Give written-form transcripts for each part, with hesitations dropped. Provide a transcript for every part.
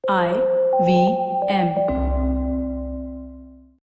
IVM.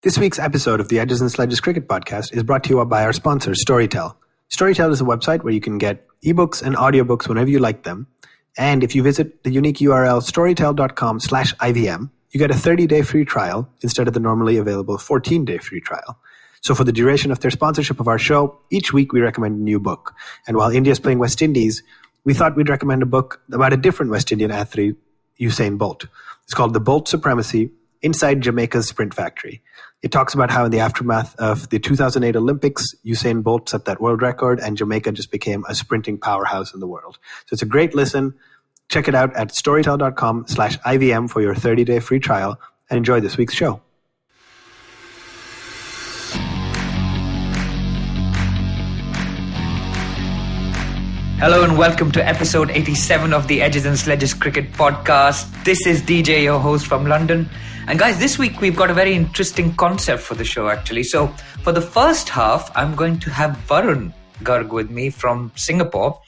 This week's episode of the Edges and Sledges Cricket Podcast is brought to you by our sponsor, Storytel. Storytel is a website where you can get ebooks and audiobooks whenever you like them. And if you visit the unique URL storytel.com/IVM, you get a 30-day free trial instead of the normally available 14-day free trial. So for the duration of their sponsorship of our show, each week we recommend a new book. And while India's playing West Indies, we thought we'd recommend a book about a different West Indian athlete, Usain Bolt. It's called The Bolt Supremacy: Inside Jamaica's Sprint Factory. It talks about how in the aftermath of the 2008 Olympics, Usain Bolt set that world record and Jamaica just became a sprinting powerhouse in the world. So it's a great listen. Check it out at storytel.com/IVM for your 30-day free trial and enjoy this week's show. Hello and welcome to episode 87 of the Edges and Sledges Cricket Podcast. This is DJ, your host from London. And guys, this week we've got a very interesting concept for the show actually. So for the first half, I'm going to have Varun Garg with me from Singapore.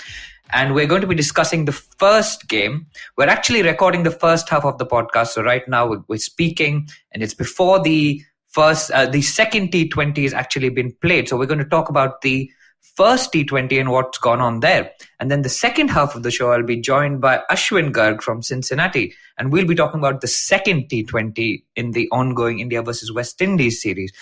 And we're going to be discussing the first game. We're actually recording the first half of the podcast. So right now we're speaking and it's before the second T20 has actually been played. So we're going to talk about the first T20 and what's gone on there. And then the second half of the show, I'll be joined by Ashwin Garg from Cincinnati. And we'll be talking about the second T20 in the ongoing India versus West Indies series.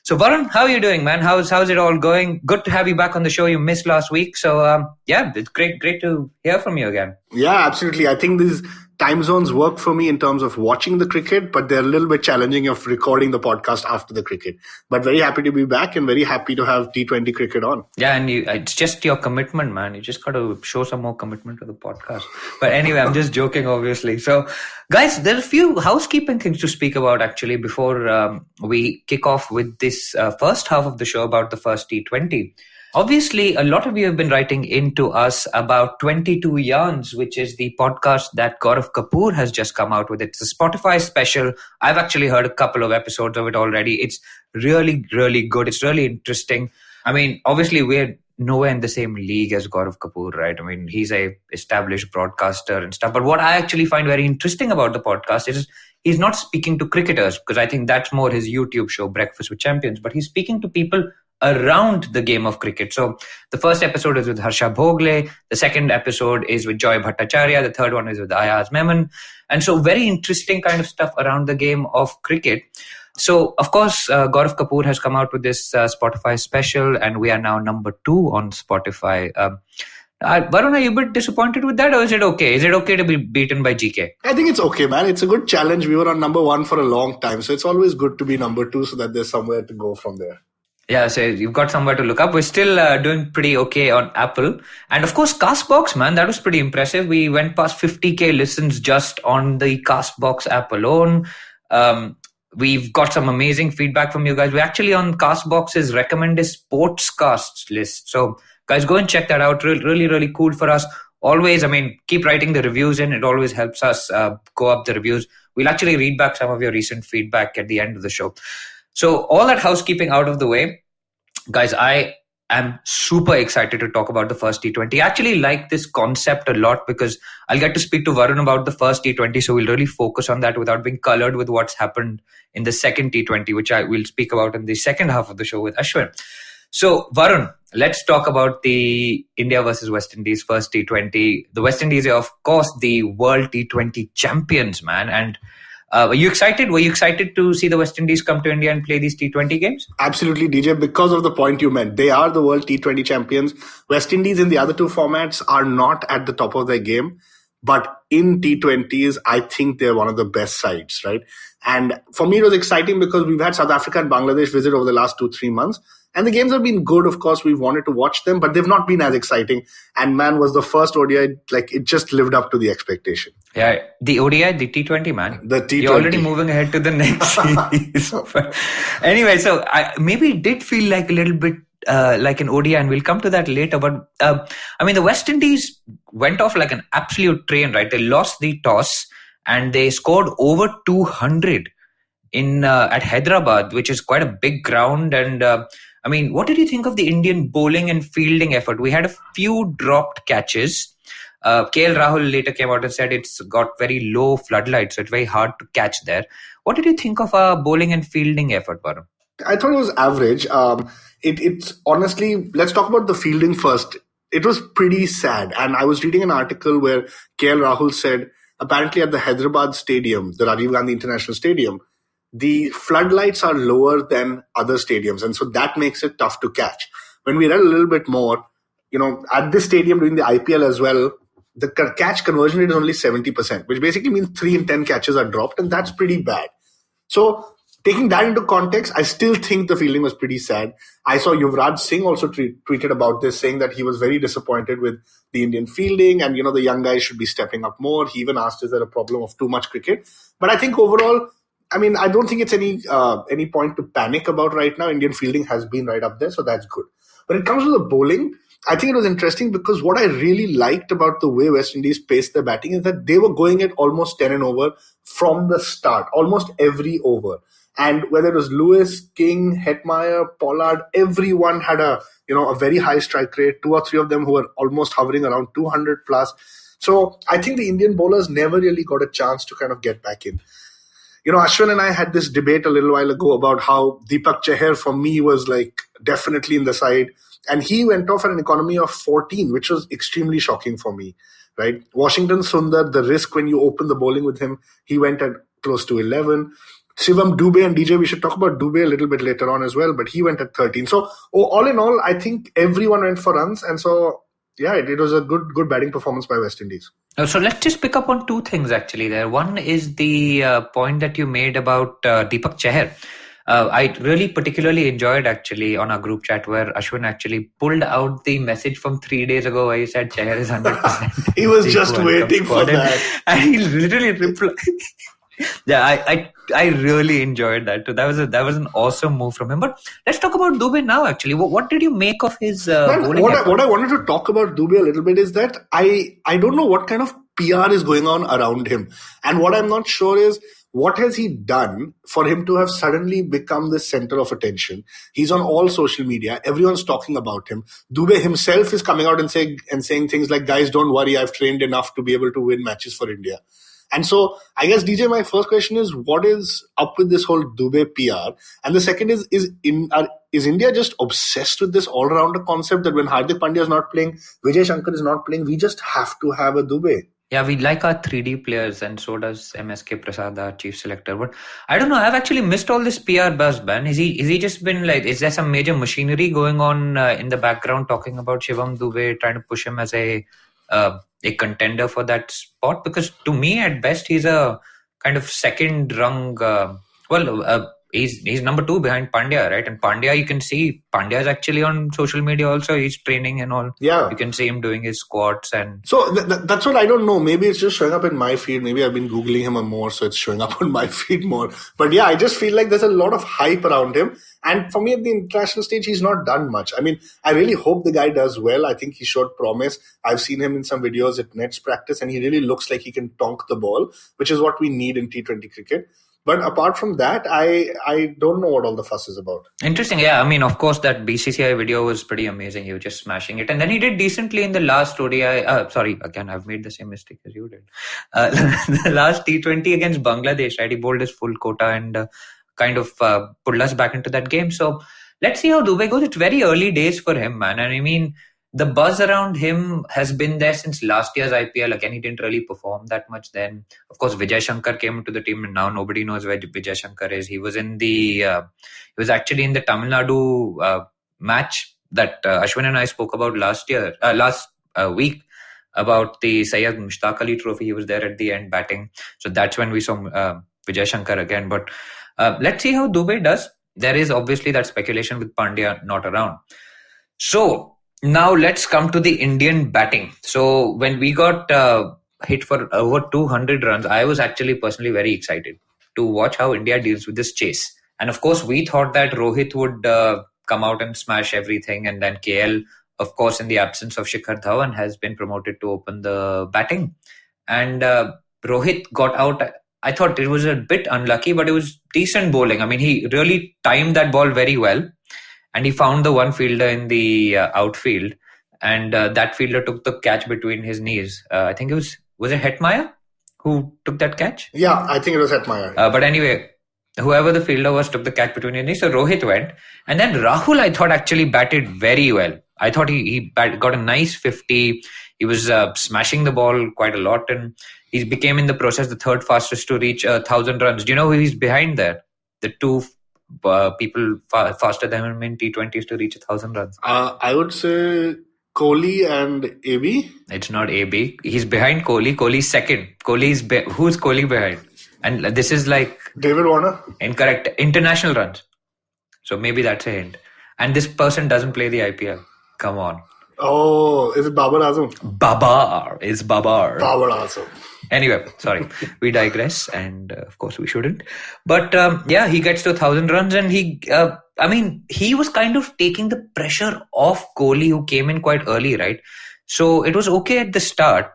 So Varun, how are you doing, man? How's it all going? Good to have you back on the show. You missed last week. So it's great to hear from you again. Yeah, absolutely. I think these time zones work for me in terms of watching the cricket, but they're a little bit challenging of recording the podcast after the cricket. But very happy to be back and very happy to have T20 cricket on. Yeah, and it's just your commitment, man. You just got to show some more commitment to the podcast. But anyway, I'm just joking, obviously. So, guys, there are a few housekeeping things to speak about, actually, before we kick off with this first half of the show about the first T20. Obviously, a lot of you have been writing into us about 22 Yarns, which is the podcast that Gaurav Kapoor has just come out with. It's a Spotify special. I've actually heard a couple of episodes of it already. It's really, really good. It's really interesting. I mean, obviously, we're nowhere in the same league as Gaurav Kapoor, right? I mean, he's a established broadcaster and stuff. But what I actually find very interesting about the podcast is he's not speaking to cricketers, because I think that's more his YouTube show, Breakfast with Champions. But he's speaking to people around the game of cricket. So the first episode is with Harsha Bhogle. The second episode is with Joy Bhattacharya. The third one is with Ayaz Memon. And so very interesting kind of stuff around the game of cricket. So, of course, Gaurav Kapoor has come out with this Spotify special, and we are now number 2 on Spotify. Varun, are you a bit disappointed with that, or is it okay? Is it okay to be beaten by GK? I think it's okay, man. It's a good challenge. We were on number 1 for a long time, so it's always good to be number 2 so that there's somewhere to go from there. Yeah, so you've got somewhere to look up. We're still doing pretty okay on Apple. And of course, Castbox, man, that was pretty impressive. We went past 50k listens just on the Castbox app alone. We've got some amazing feedback from you guys. We're actually on Castbox's recommended sportscast list. So guys, go and check that out. Really, really cool for us. Always, I mean, keep writing the reviews in. It always helps us go up the reviews. We'll actually read back some of your recent feedback at the end of the show. So all that housekeeping out of the way, guys, I am super excited to talk about the first T20. I actually like this concept a lot because I'll get to speak to Varun about the first T20. So we'll really focus on that without being colored with what's happened in the second T20, which I will speak about in the second half of the show with Ashwin. So Varun, let's talk about the India versus West Indies first T20. The West Indies are, of course, the world T20 champions, man. And were you excited? Were you excited to see the West Indies come to India and play these T20 games? Absolutely, DJ, because of the point you meant. They are the world T20 champions. West Indies in the other 2 formats are not at the top of their game. But in T20s, I think they're one of the best sides, right? And for me, it was exciting because we've had South Africa and Bangladesh visit over the last 2-3 months. And the games have been good. Of course, we've wanted to watch them, but they've not been as exciting. And man, was the first ODI, like, it just lived up to the expectation. Yeah, the ODI, the T20, man. The T20. You're already moving ahead to the next series. Anyway, so maybe it did feel like a little bit like an ODI, and we'll come to that later. But I mean, the West Indies went off like an absolute train, right? They lost the toss and they scored over 200 at Hyderabad, which is quite a big ground. And I mean, what did you think of the Indian bowling and fielding effort? We had a few dropped catches. KL Rahul later came out and said it's got very low floodlights, so it's very hard to catch there. What did you think of our bowling and fielding effort, Varun? I thought it was average. It's honestly, let's talk about the fielding first. It was pretty sad. And I was reading an article where KL Rahul said, apparently at the Hyderabad Stadium, the Rajiv Gandhi International Stadium, the floodlights are lower than other stadiums. And so that makes it tough to catch. When we read a little bit more, at this stadium during the IPL as well, the catch conversion rate is only 70%, which basically means 3 in 10 catches are dropped. And that's pretty bad. So taking that into context, I still think the fielding was pretty sad. I saw Yuvraj Singh also tweeted about this, saying that he was very disappointed with the Indian fielding and, the young guys should be stepping up more. He even asked, is there a problem of too much cricket? But I think overall, I don't think it's any point to panic about right now. Indian fielding has been right up there, so that's good. When it comes to the bowling, I think it was interesting because what I really liked about the way West Indies paced their batting is that they were going at almost 10 and over from the start, almost every over. And whether it was Lewis, King, Hetmeyer, Pollard, everyone had a very high strike rate, 2 or 3 of them who were almost hovering around 200 plus. So I think the Indian bowlers never really got a chance to kind of get back in. Ashwin and I had this debate a little while ago about how Deepak Chahar for me was like definitely in the side. And he went off at an economy of 14, which was extremely shocking for me, right? Washington Sundar, the risk when you open the bowling with him, he went at close to 11. Shivam, Dube and DJ, we should talk about Dube a little bit later on as well, but he went at 13. So all in all, I think everyone went for runs. And so, yeah, it was a good batting performance by West Indies. So let's just pick up on 2 things actually there. One is the point that you made about Deepak Chahar. I really particularly enjoyed actually on our group chat where Ashwin actually pulled out the message from 3 days ago where he said Chahar is 100%. He was just waiting for that. And he literally replied. Yeah, I really enjoyed that too. That was an awesome move from him. But let's talk about Dube now actually. What did you make of his bowling? What I wanted to talk about Dube a little bit is that I don't know what kind of PR is going on around him. And what I'm not sure is, what has he done for him to have suddenly become the center of attention? He's on all social media. Everyone's talking about him. Dube himself is coming out and saying things like, guys, don't worry, I've trained enough to be able to win matches for India. And so I guess, DJ, my first question is, what is up with this whole Dube PR? And the second is India just obsessed with this all-rounder concept that when Hardik Pandya is not playing, Vijay Shankar is not playing, we just have to have a Dube? Yeah, we like our 3D players, and so does MSK Prasad, our chief selector. But I don't know, I've actually missed all this PR buzz, man. Is he just been like, is there some major machinery going on in the background talking about Shivam Dube, trying to push him as a contender for that spot? Because to me, at best, he's a kind of second rung. He's number 2 behind Pandya, right? And Pandya, you can see Pandya is actually on social media also. He's training and all. Yeah, you can see him doing his squats and. So that's what I don't know. Maybe it's just showing up in my feed. Maybe I've been googling him more, so it's showing up on my feed more. But yeah, I just feel like there's a lot of hype around him. And for me, at the international stage, he's not done much. I mean, I really hope the guy does well. I think he showed promise. I've seen him in some videos at Nets practice, and he really looks like he can tonk the ball, which is what we need in T20 cricket. But apart from that, I don't know what all the fuss is about. Interesting. Yeah, I mean, of course, that BCCI video was pretty amazing. He was just smashing it. And then he did decently in the last ODI. Sorry, again, I've made the same mistake as you did. The last T20 against Bangladesh, right? He bowled his full quota and kind of pulled us back into that game. So let's see how Dube goes. It's very early days for him, man. And I mean, the buzz around him has been there since last year's IPL. Again, he didn't really perform that much then. Of course, Vijay Shankar came into the team, and now nobody knows where Vijay Shankar is. He was actually in the Tamil Nadu match that Ashwin and I spoke about last week about the Syed Mushtaq Ali Trophy. He was there at the end batting. So that's when we saw Vijay Shankar again. But let's see how Dube does. There is obviously that speculation with Pandya not around. So now let's come to the Indian batting. So when we got hit for over 200 runs, I was actually personally very excited to watch how India deals with this chase. And of course, we thought that Rohit would come out and smash everything. And then KL, of course, in the absence of Shikhar Dhawan, has been promoted to open the batting. And Rohit got out. I thought it was a bit unlucky, but it was decent bowling. I mean, he really timed that ball very well. And he found the one fielder in the outfield. and that fielder took the catch between his knees. I think it was it Hetmeyer who took that catch? Yeah, I think it was Hetmeyer. But anyway, whoever the fielder was took the catch between his knees. So Rohit went, and then Rahul, I thought, actually batted very well. I thought he got a nice 50. He was smashing the ball quite a lot, and he became in the process the third fastest to reach 1,000 runs. Do you know who he's behind there? The two people faster than him in T20s to reach 1,000 runs. I would say Kohli and AB. It's not AB. He's behind Kohli. Kohli's second. Who's Kohli behind? And this is like David Warner. Incorrect. International runs. So maybe that's a hint. And this person doesn't play the IPL. Come on. Oh, is it Babar Azam? Babar. Babar Azam. Anyway, sorry. We digress, and of course we shouldn't. But yeah, he gets to 1,000 runs, and he was kind of taking the pressure off Kohli, who came in quite early, right? So it was okay at the start,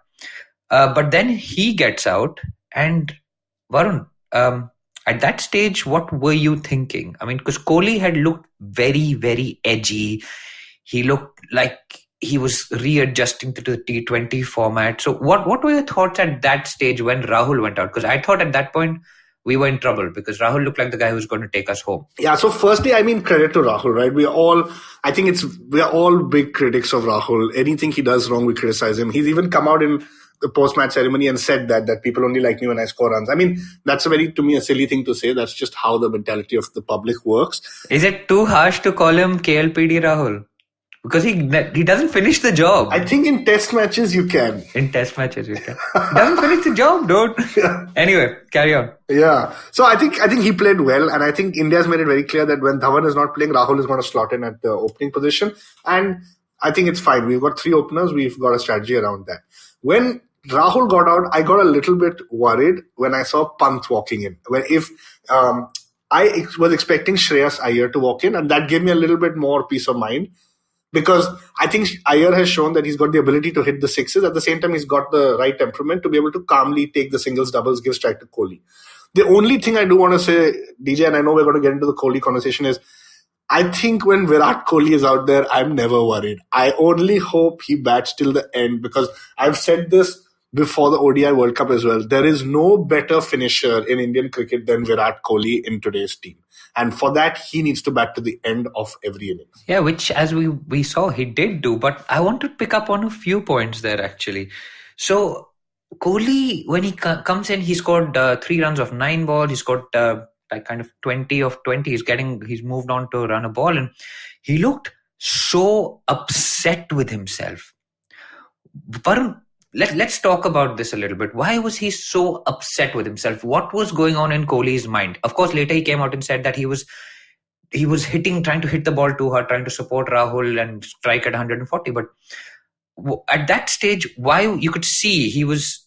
but then he gets out, and Varun, at that stage, what were you thinking? I mean, because Kohli had looked very, very edgy. He looked like he was readjusting to the T20 format. So what were your thoughts at that stage when Rahul went out? Because I thought at that point we were in trouble because Rahul looked like the guy who was going to take us home. Yeah, so firstly, I mean, credit to Rahul, right? we are all big critics of Rahul. Anything he does wrong, we criticize him. He's even come out in the post-match ceremony and said that people only like me when I score runs. I mean, that's to me, a silly thing to say. That's just how the mentality of the public works. Is it too harsh to call him KLPD Rahul? Because he doesn't finish the job. I think in test matches you can. In test matches you can. Doesn't finish the job, dude. Yeah. Anyway, carry on. Yeah. So I think he played well, and I think India's made it very clear that when Dhawan is not playing, Rahul is going to slot in at the opening position. And I think it's fine. We've got 3 openers. We've got a strategy around that. When Rahul got out, I got a little bit worried when I saw Pant walking in. I was expecting Shreyas Iyer to walk in, and that gave me a little bit more peace of mind. Because I think Iyer has shown that he's got the ability to hit the sixes. At the same time, he's got the right temperament to be able to calmly take the singles, doubles, give strike to Kohli. The only thing I do want to say, DJ, and I know we're going to get into the Kohli conversation, is I think when Virat Kohli is out there, I'm never worried. I only hope he bats till the end, because I've said this before the ODI World Cup as well. There is no better finisher in Indian cricket than Virat Kohli in today's team. And for that, he needs to bat to the end of every innings. Yeah, which as we saw, he did do. But I want to pick up on a few points there, actually. So Kohli, when he comes in, he scored 3 runs of 9 balls. He scored like kind of 20 of 20. He's moved on to run a ball. And he looked so upset with himself. Varun, let's talk about this a little bit. Why was he so upset with himself? What was going on in Kohli's mind? Of course, later he came out and said that he was trying to hit the ball too hard, trying to support Rahul and strike at 140. But at that stage, why you could see he was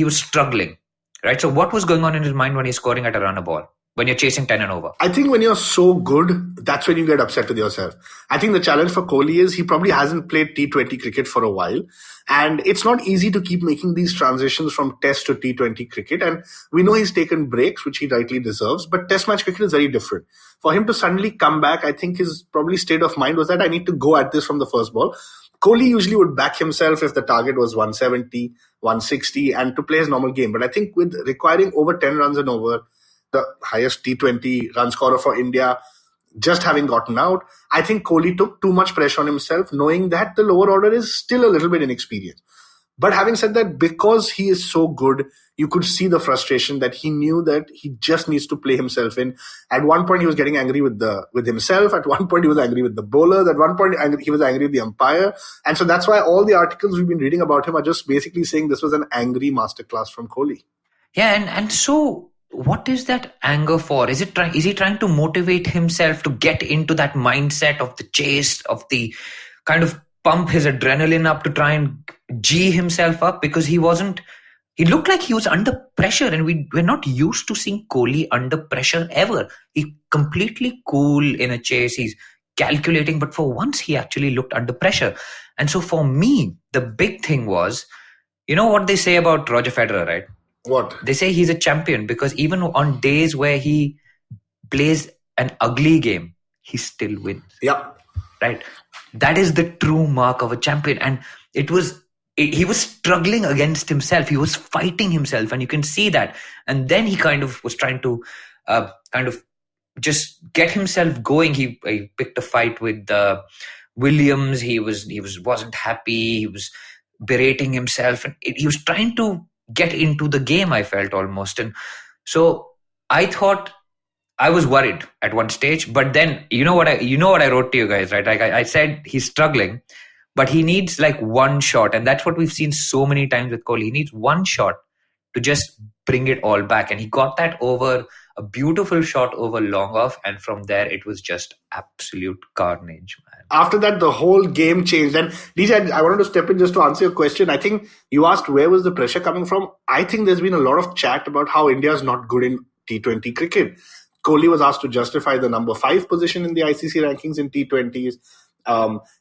struggling, right? So what was going on in his mind when he's scoring at a run a ball? When you're chasing 10 and over? I think when you're so good, that's when you get upset with yourself. I think the challenge for Kohli is he probably hasn't played T20 cricket for a while. And it's not easy to keep making these transitions from Test to T20 cricket. And we know he's taken breaks, which he rightly deserves. But Test match cricket is very different. For him to suddenly come back, I think his probably state of mind was that I need to go at this from the first ball. Kohli usually would back himself if the target was 170, 160, and to play his normal game. But I think with requiring over 10 runs and over, the highest T20 run scorer for India, just having gotten out, I think Kohli took too much pressure on himself, knowing that the lower order is still a little bit inexperienced. But having said that, because he is so good, you could see the frustration that he knew that he just needs to play himself in. At one point, he was getting angry with himself. At one point, he was angry with the bowlers. At one point, he was angry with the umpire. And so that's why all the articles we've been reading about him are just basically saying this was an angry masterclass from Kohli. Yeah, and so what is that anger for? Is he trying to motivate himself to get into that mindset of the chase, of the kind of pump his adrenaline up to try and G himself up? Because he looked like he was under pressure, and we're not used to seeing Kohli under pressure ever. He's completely cool in a chase. He's calculating, but for once he actually looked under pressure. And so for me, the big thing was, you know what they say about Roger Federer, right? What? They say he's a champion because even on days where he plays an ugly game, he still wins. Yeah. right? That is the true mark of a champion. And he was struggling against himself. He was fighting himself, and you can see that. And then he kind of was trying to kind of just get himself going. He picked a fight with Williams. He wasn't happy. He was berating himself, and he was trying to get into the game, I felt almost. And so I thought, I was worried at one stage, but then you know what I wrote to you guys, right? Like I said, he's struggling, but he needs like one shot, and that's what we've seen so many times with Kohli. He needs one shot to just bring it all back, and he got that over a beautiful shot over long off, and from there it was just absolute carnage, man. After that, the whole game changed. And DJ, I wanted to step in just to answer your question. I think you asked where was the pressure coming from. I think there's been a lot of chat about how India is not good in T20 cricket. Kohli was asked to justify the number 5 position in the ICC rankings in T20s.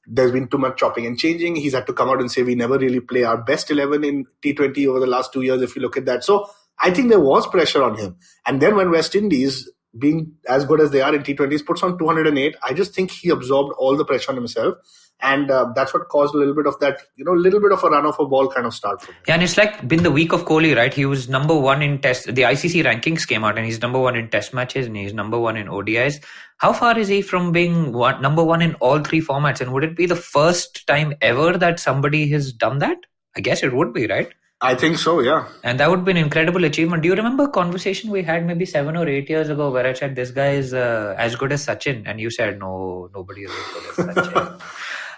There's been too much chopping and changing. He's had to come out and say we never really play our best 11 in T20 over the last 2 years, if you look at that. So I think there was pressure on him. And then when West Indies, being as good as they are in T20s, puts on 208, I just think he absorbed all the pressure on himself. And that's what caused a little bit of that, little bit of a run off a ball kind of start for him. Yeah, and it's like been the week of Kohli, right? He was number 1 in test. The ICC rankings came out, and he's number 1 in test matches, and he's number 1 in ODIs. How far is he from being number 1 in all 3 formats? And would it be the first time ever that somebody has done that? I guess it would be, right? I think so, yeah. And that would be an incredible achievement. Do you remember a conversation we had maybe 7 or 8 years ago where I said, this guy is as good as Sachin? And you said, no, nobody is as good as Sachin.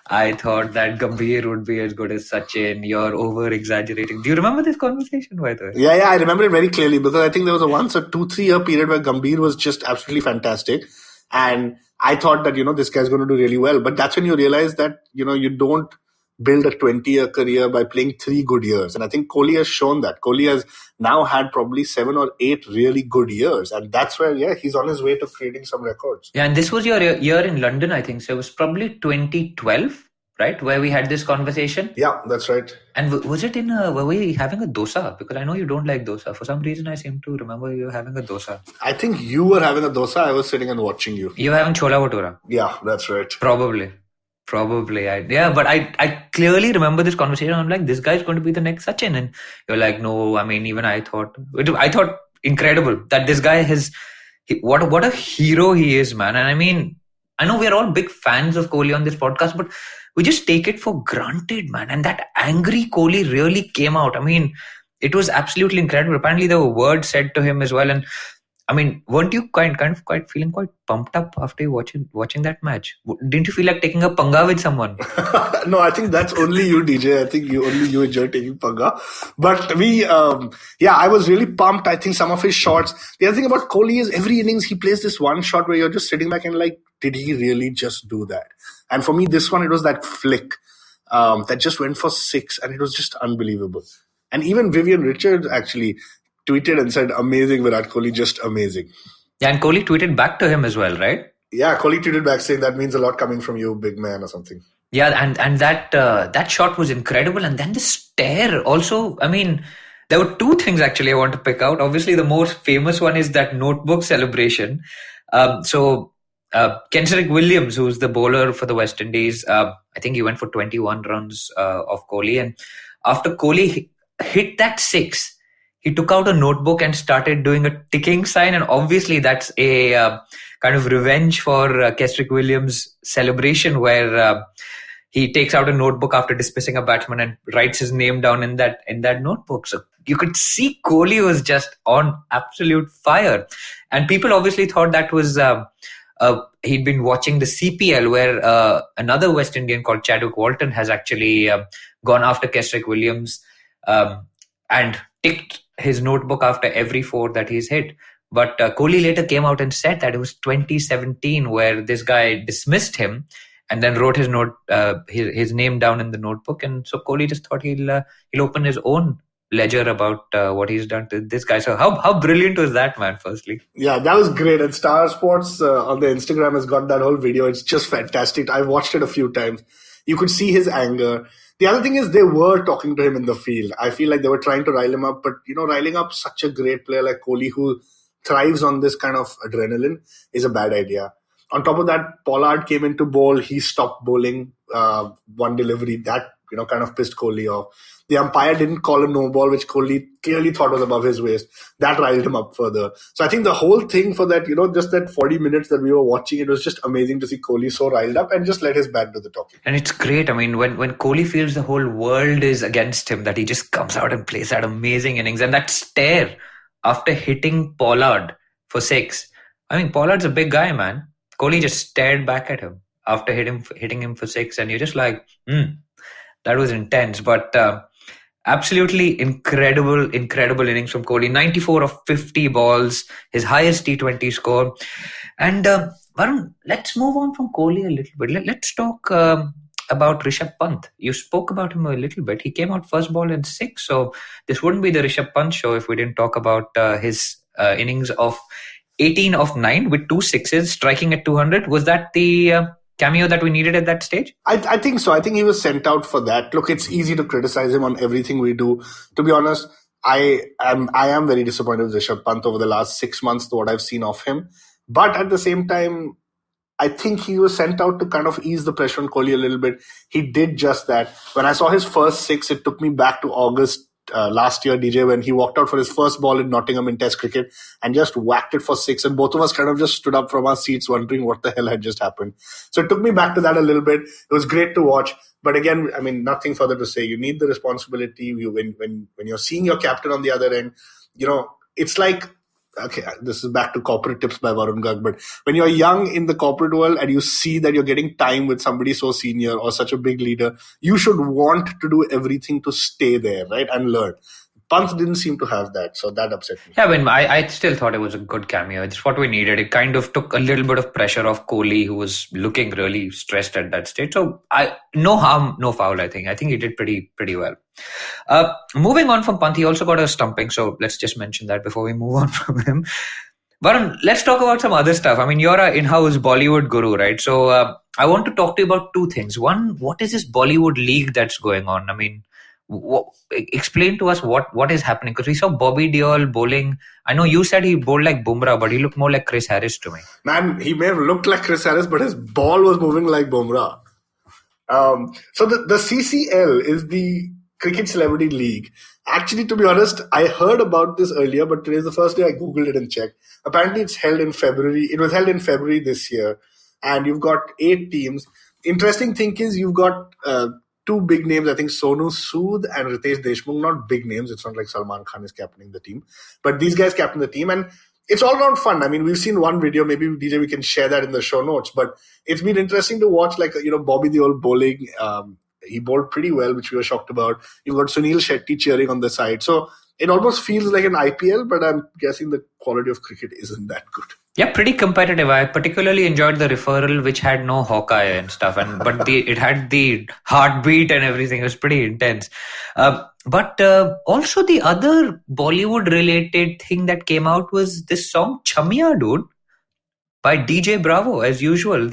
I thought that Gambhir would be as good as Sachin. You're over-exaggerating. Do you remember this conversation, by the way? Yeah, I remember it very clearly because I think there was once a 2-3 year period where Gambhir was just absolutely fantastic. And I thought that, this guy's going to do really well. But that's when you realize that, you don't build a 20-year career by playing 3 good years. And I think Kohli has shown that. Kohli has now had probably 7 or 8 really good years. And that's where, he's on his way to creating some records. Yeah, and this was your year in London, I think. So it was probably 2012, right? Where we had this conversation. Yeah, that's right. And was it were we having a dosa? Because I know you don't like dosa. For some reason, I seem to remember you having a dosa. I think you were having a dosa. I was sitting and watching you. You were having chola bhatura. Yeah, that's right. Probably. But I clearly remember this conversation. I'm like, this guy's going to be the next Sachin. And you're like, no, I mean, even I thought incredible that this guy what a hero he is, man. And I mean, I know we're all big fans of Kohli on this podcast, but we just take it for granted, man. And that angry Kohli really came out. I mean, it was absolutely incredible. Apparently there were words said to him as well. And I mean, weren't you kind of feeling quite pumped up after watching that match? Didn't you feel like taking a panga with someone? No, I think that's only you, DJ. I think only you enjoy taking panga. But I was really pumped. I think some of his shots. The other thing about Kohli is every innings he plays this one shot where you're just sitting back and like, did he really just do that? And for me, this one, it was that flick that just went for 6, and it was just unbelievable. And even Vivian Richards actually tweeted and said, amazing Virat Kohli, just amazing. Yeah, and Kohli tweeted back to him as well, right? Yeah, Kohli tweeted back saying that means a lot coming from you, big man, or something. Yeah, and that shot was incredible. And then the stare also, I mean, there were 2 things actually I want to pick out. Obviously, the most famous one is that notebook celebration. Kendrick Williams, who's the bowler for the West Indies, I think he went for 21 runs of Kohli. And after Kohli hit that 6, he took out a notebook and started doing a ticking sign. And obviously that's a kind of revenge for Kendrick Williams' celebration where he takes out a notebook after dismissing a batsman and writes his name down in that notebook. So you could see Kohli was just on absolute fire. And people obviously thought that was he'd been watching the CPL where another West Indian called Chadwick Walton has actually gone after Kendrick Williams and ticked his notebook after every 4 that he's hit. But Kohli later came out and said that it was 2017 where this guy dismissed him and then wrote his name down in the notebook. And so Kohli just thought he'll open his own ledger about what he's done to this guy. So how brilliant was that, man, firstly? Yeah, that was great. And Star Sports on the Instagram has got that whole video. It's just fantastic. I watched it a few times. You could see his anger. The other thing is they were talking to him in the field. I feel like they were trying to rile him up, but riling up such a great player like Kohli who thrives on this kind of adrenaline is a bad idea. On top of that, Pollard came in to bowl. He stopped bowling one delivery. That, kind of pissed Kohli off. The umpire didn't call a no ball, which Kohli clearly thought was above his waist. That riled him up further. So I think the whole thing for that, just that 40 minutes that we were watching, it was just amazing to see Kohli so riled up and just let his bat do the talking. And it's great. I mean, when Kohli feels the whole world is against him, that he just comes out and plays that amazing innings. And that stare after hitting Pollard for 6. I mean, Pollard's a big guy, man. Kohli just stared back at him after hitting him for 6. And you're just like, that was intense. But absolutely incredible innings from Kohli. 94 of 50 balls, his highest T20 score. And Varun, let's move on from Kohli a little bit. Let's talk about Rishab Pant. You spoke about him a little bit. He came out first ball in 6. So this wouldn't be the Rishab Pant show if we didn't talk about his innings of 18 of 9 with 2 sixes, striking at 200. Was that the cameo that we needed at that stage? I think so. I think he was sent out for that. Look, it's easy to criticize him on everything we do. To be honest, I am very disappointed with Rishab Pant over the last 6 months, to what I've seen of him. But at the same time, I think he was sent out to kind of ease the pressure on Kohli a little bit. He did just that. When I saw his first 6, it took me back to August last year, DJ, when he walked out for his first ball in Nottingham in Test cricket and just whacked it for 6. And both of us kind of just stood up from our seats wondering what the hell had just happened. So it took me back to that a little bit. It was great to watch. But again, I mean, nothing further to say. You need the responsibility. When you're seeing your captain on the other end, it's like, okay, this is back to corporate tips by Varun Garg, but when you're young in the corporate world and you see that you're getting time with somebody so senior or such a big leader, you should want to do everything to stay there, right, and learn. Pant didn't seem to have that, so that upset me. Yeah, I mean, I still thought it was a good cameo. It's what we needed. It kind of took a little bit of pressure off Kohli, who was looking really stressed at that stage. So no harm, no foul, I think. I think he did pretty well. Moving on from Pant, he also got a stumping. So let's just mention that before we move on from him. Varun, let's talk about some other stuff. I mean, you're an in-house Bollywood guru, right? So I want to talk to you about 2 things. One, what is this Bollywood league that's going on? I mean, explain to us what is happening, because we saw Bobby Deol bowling. I know you said he bowled like Bumrah, but he looked more like Chris Harris to me. Man, he may have looked like Chris Harris, but his ball was moving like Bumrah. So the CCL is the Cricket Celebrity League. Actually, to be honest, I heard about this earlier, but today's the first day I googled it and checked. Apparently, it's held in February. It was held in February this year, and you've got 8 teams. Interesting thing is you've got 2 big names, I think Sonu Sood and Ritesh Deshmukh, not big names. It's not like Salman Khan is captaining the team, but these guys captain the team, and it's all around fun. I mean, we've seen one video, maybe DJ, we can share that in the show notes, but it's been interesting to watch, like, Bobby Deol bowling. He bowled pretty well, which we were shocked about. You've got Sunil Shetty cheering on the side. So it almost feels like an IPL, but I'm guessing the quality of cricket isn't that good. Yeah, pretty competitive. I particularly enjoyed the referral, which had no Hawkeye and stuff, but it had the heartbeat and everything. It was pretty intense. But also the other Bollywood-related thing that came out was this song Chamiya, dude, by DJ Bravo, as usual.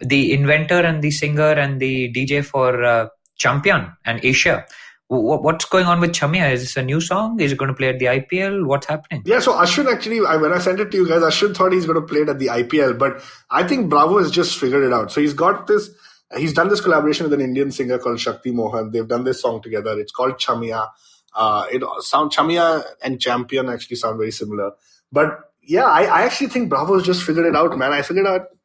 The inventor and the singer and the DJ for Champion and Asia. What's going on with Chamiya? Is this a new song? Is it going to play at the IPL? What's happening? Yeah, so Ashwin actually, when I sent it to you guys, Ashwin thought he's going to play it at the IPL, but I think Bravo has just figured it out. So he's done this collaboration with an Indian singer called Shakti Mohan. They've done this song together. It's called Chamiya. Chamiya and Champion actually sound very similar. But yeah, I actually think Bravo's just figured it out, man.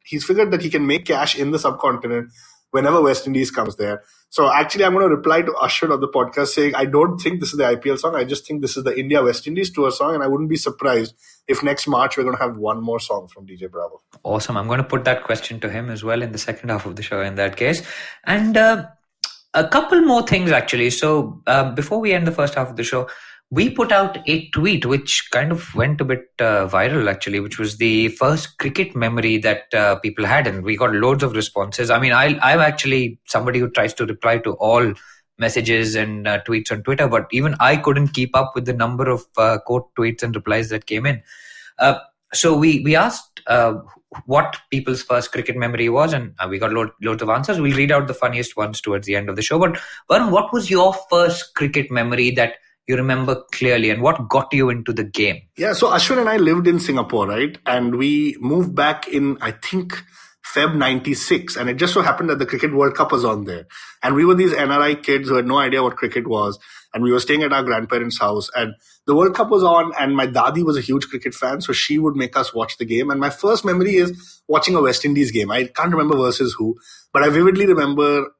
He's figured that he can make cash in the subcontinent whenever West Indies comes there. So actually, I'm going to reply to Ashwin on the podcast saying, I don't think this is the IPL song. I just think this is the India-West Indies tour song. And I wouldn't be surprised if next March we're going to have one more song from DJ Bravo. Awesome. I'm going to put that question to him as well in the second half of the show in that case. And a couple more things, actually. So before we end the first half of the show, we put out a tweet which kind of went a bit viral, actually, which was the first cricket memory that people had. And we got loads of responses. I mean, I'm actually somebody who tries to reply to all messages and tweets on Twitter, but even I couldn't keep up with the number of quote tweets and replies that came in. So we asked what people's first cricket memory was, and we got loads of answers. We'll read out the funniest ones towards the end of the show. But Varun, what was your first cricket memory that you remember clearly, and what got you into the game? Yeah, so Ashwin and I lived in Singapore, right? And we moved back in, I think, Feb 96. And it just so happened that the Cricket World Cup was on there. And we were these NRI kids who had no idea what cricket was. And we were staying at our grandparents' house. And the World Cup was on. And my dadi was a huge cricket fan. So she would make us watch the game. And my first memory is watching a West Indies game. I can't remember versus who. But I vividly remember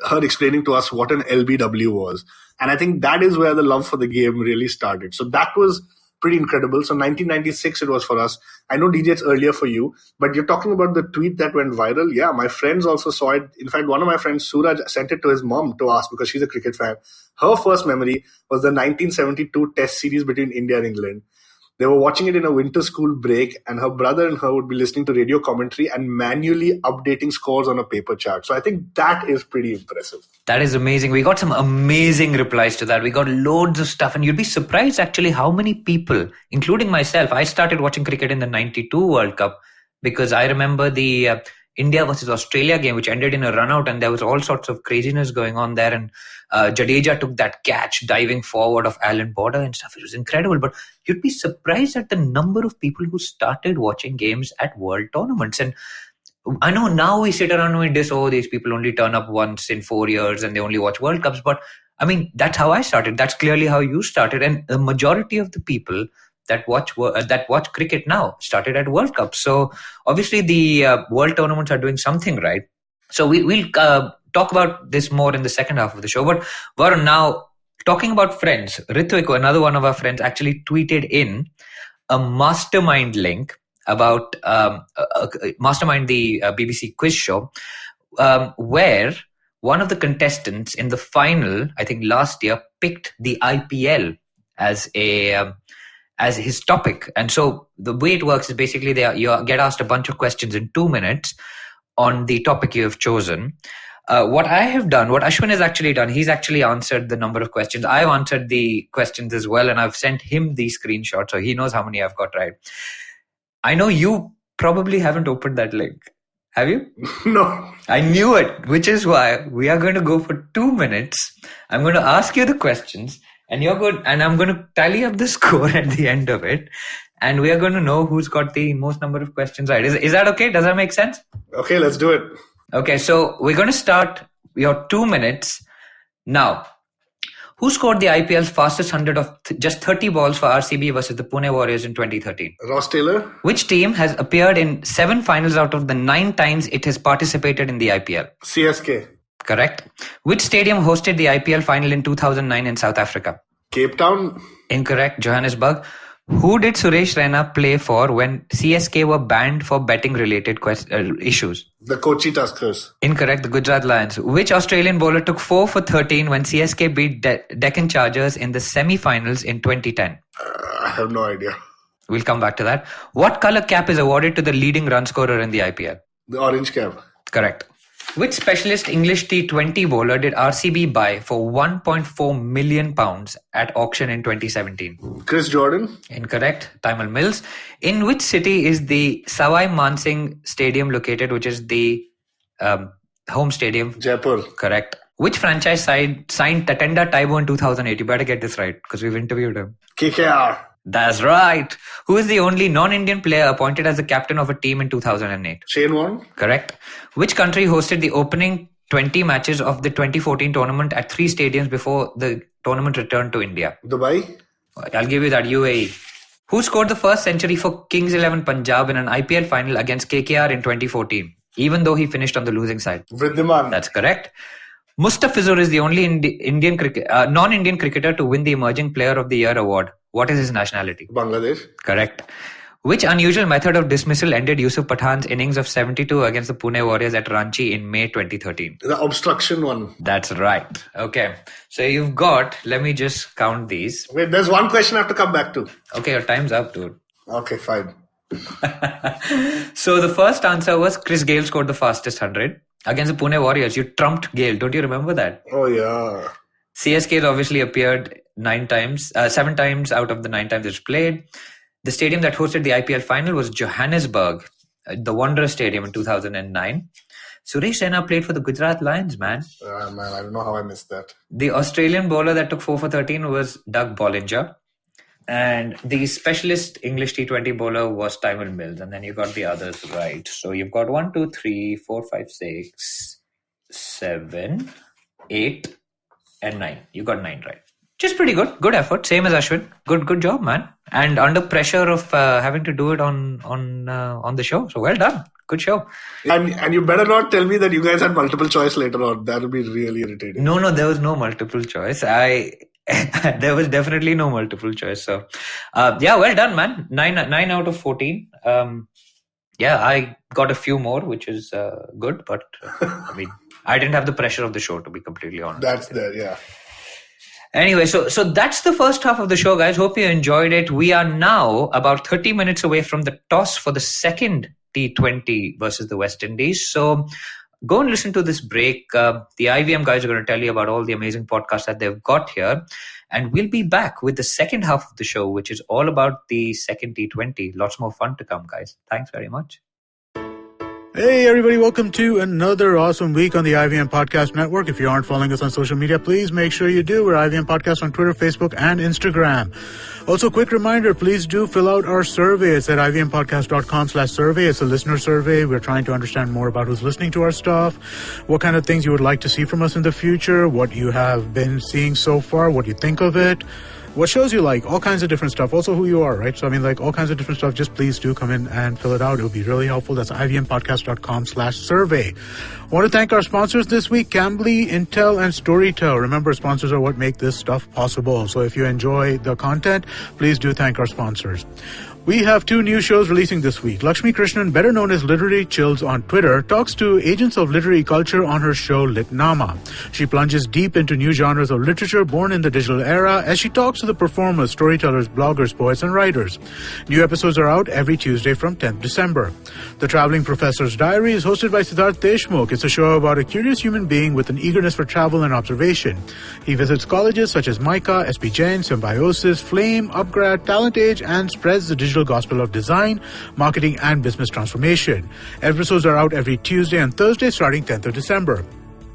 her explaining to us what an LBW was. And I think that is where the love for the game really started. So that was pretty incredible. So 1996 it was for us. I know DJ it's earlier for you, but you're talking about the tweet that went viral. Yeah, my friends also saw it. In fact, one of my friends, Suraj, sent it to his mom to ask because she's a cricket fan. Her first memory was the 1972 Test series between India and England. They were watching it in a winter school break, and her brother and her would be listening to radio commentary and manually updating scores on a paper chart. So I think that is pretty impressive. That is amazing. We got some amazing replies to that. We got loads of stuff, and you'd be surprised actually how many people, including myself, I started watching cricket in the 92 World Cup because I remember the India versus Australia game, which ended in a run out, and there was all sorts of craziness going on there. And Jadeja took that catch diving forward of Alan Border and stuff. It was incredible. But you'd be surprised at the number of people who started watching games at world tournaments. And I know now we sit around with this, these people only turn up once in 4 years and they only watch World Cups. But I mean, that's how I started. That's clearly how you started. And the majority of the people that watch cricket now started at World Cup. So obviously the world tournaments are doing something right. So we'll talk about this more in the second half of the show. But Varun, now talking about friends, Ritvik, another one of our friends, actually tweeted in a mastermind link about Mastermind, the BBC quiz show, where one of the contestants in the final, I think last year, picked the IPL as his topic. And so the way it works is basically you get asked a bunch of questions in 2 minutes on the topic you have chosen. What I have done, what Ashwin has actually done, he's actually answered the number of questions. I've answered the questions as well, and I've sent him the screenshot, so he knows how many I've got right. I know you probably haven't opened that link. Have you? No. I knew it, which is why we are going to go for 2 minutes. I'm going to ask you the questions, and you're good, and I'm going to tally up the score at the end of it, and we are going to know who's got the most number of questions right. Is that okay? Does that make sense? Okay, let's do it. Okay, so we're going to start your 2 minutes now. Who scored the IPL's fastest 100 of just 30 balls for RCB versus the Pune Warriors in 2013? Ross Taylor. Which team has appeared in 7 finals out of the 9 times it has participated in the IPL? CSK. Correct. Which stadium hosted the IPL final in 2009 in South Africa? Cape Town. Incorrect. Johannesburg. Who did Suresh Raina play for when CSK were banned for betting-related issues? The Kochi Tuskers. Incorrect. The Gujarat Lions. Which Australian bowler took 4 for 13 when CSK beat Deccan Chargers in the semi-finals in 2010? I have no idea. We'll come back to that. What colour cap is awarded to the leading run scorer in the IPL? The orange cap. Correct. Which specialist English T20 bowler did RCB buy for £1.4 million at auction in 2017? Chris Jordan. Incorrect. Tymal Mills. In which city is the Savai Mansingh Stadium located, which is the home stadium? Jaipur. Correct. Which franchise side signed Tatenda Taibo in 2008? You better get this right because we've interviewed him. KKR. That's right. Who is the only non-Indian player appointed as the captain of a team in 2008? Shane Warne. Correct. Which country hosted the opening 20 matches of the 2014 tournament at 3 stadiums before the tournament returned to India? Dubai. I'll give you that. UAE. Who scored the first century for Kings 11 Punjab in an IPL final against KKR in 2014, even though he finished on the losing side? Vridhiman. That's correct. Mustafizur is the only non-Indian cricketer to win the Emerging Player of the Year award. What is his nationality? Bangladesh. Correct. Which unusual method of dismissal ended Yusuf Pathan's innings of 72 against the Pune Warriors at Ranchi in May 2013? The obstruction one. That's right. Okay. So you've got, let me just count these. Wait, there's one question I have to come back to. Okay, your time's up, dude. Okay, fine. So the first answer was Chris Gale scored the fastest 100 against the Pune Warriors. You trumped Gale. Don't you remember that? Oh, yeah. CSK has obviously appeared 7 times out of the 9 times it's played. The stadium that hosted the IPL final was Johannesburg, the Wanderers Stadium in 2009. Suresh Raina played for the Gujarat Lions, man. Man, I don't know how I missed that. The Australian bowler that took 4 for 13 was Doug Bollinger. And the specialist English T20 bowler was Tyrone Mills. And then you got the others right. So you've got 1, 2, 3, 4, 5, 6, 7, 8, and 9. You got 9 right. Just pretty good. Good effort. Same as Ashwin. Good job, man. And under pressure of having to do it on the show. So well done. Good show. And you better not tell me that you guys had multiple choice later on. That would be really irritating. No, there was no multiple choice. There was definitely no multiple choice. So, well done, man. 9 out of 14. I got a few more, which is good. But I mean, I didn't have the pressure of the show, to be completely honest. That's there, yeah. Anyway, so that's the first half of the show, guys. Hope you enjoyed it. We are now about 30 minutes away from the toss for the second T20 versus the West Indies. So go and listen to this break. The IVM guys are going to tell you about all the amazing podcasts that they've got here. And we'll be back with the second half of the show, which is all about the second T20. Lots more fun to come, guys. Thanks very much. Hey everybody, welcome to another awesome week on the IVM Podcast Network. If you aren't following us on social media, please make sure you do. We're IVM Podcast on Twitter, Facebook, and Instagram. Also, quick reminder, please do fill out our survey. It's at ivmpodcast.com/survey. It's a listener survey. We're trying to understand more about who's listening to our stuff, what kind of things you would like to see from us in the future, what you have been seeing so far, what you think of it, what shows you like, all kinds of different stuff. Also who you are, right? So I mean, like all kinds of different stuff. Just please do come in and fill it out. It would be really helpful. That's ivmpodcast.com/survey. I want to thank our sponsors this week, Cambly, Intel, and Storytel. Remember, sponsors are what make this stuff possible. So if you enjoy the content, please do thank our sponsors. We have 2 new shows releasing this week. Lakshmi Krishnan, better known as Literary Chills on Twitter, talks to agents of literary culture on her show Litnama. She plunges deep into new genres of literature born in the digital era as she talks to the performers, storytellers, bloggers, poets, and writers. New episodes are out every Tuesday from 10th December. The Traveling Professor's Diary is hosted by Siddharth Deshmukh. It's a show about a curious human being with an eagerness for travel and observation. He visits colleges such as MICA, SP Jain, Symbiosis, Flame, Upgrad, Talent Age, and spreads the digital gospel of design, marketing, and business transformation. Episodes are out every Tuesday and Thursday starting 10th of December.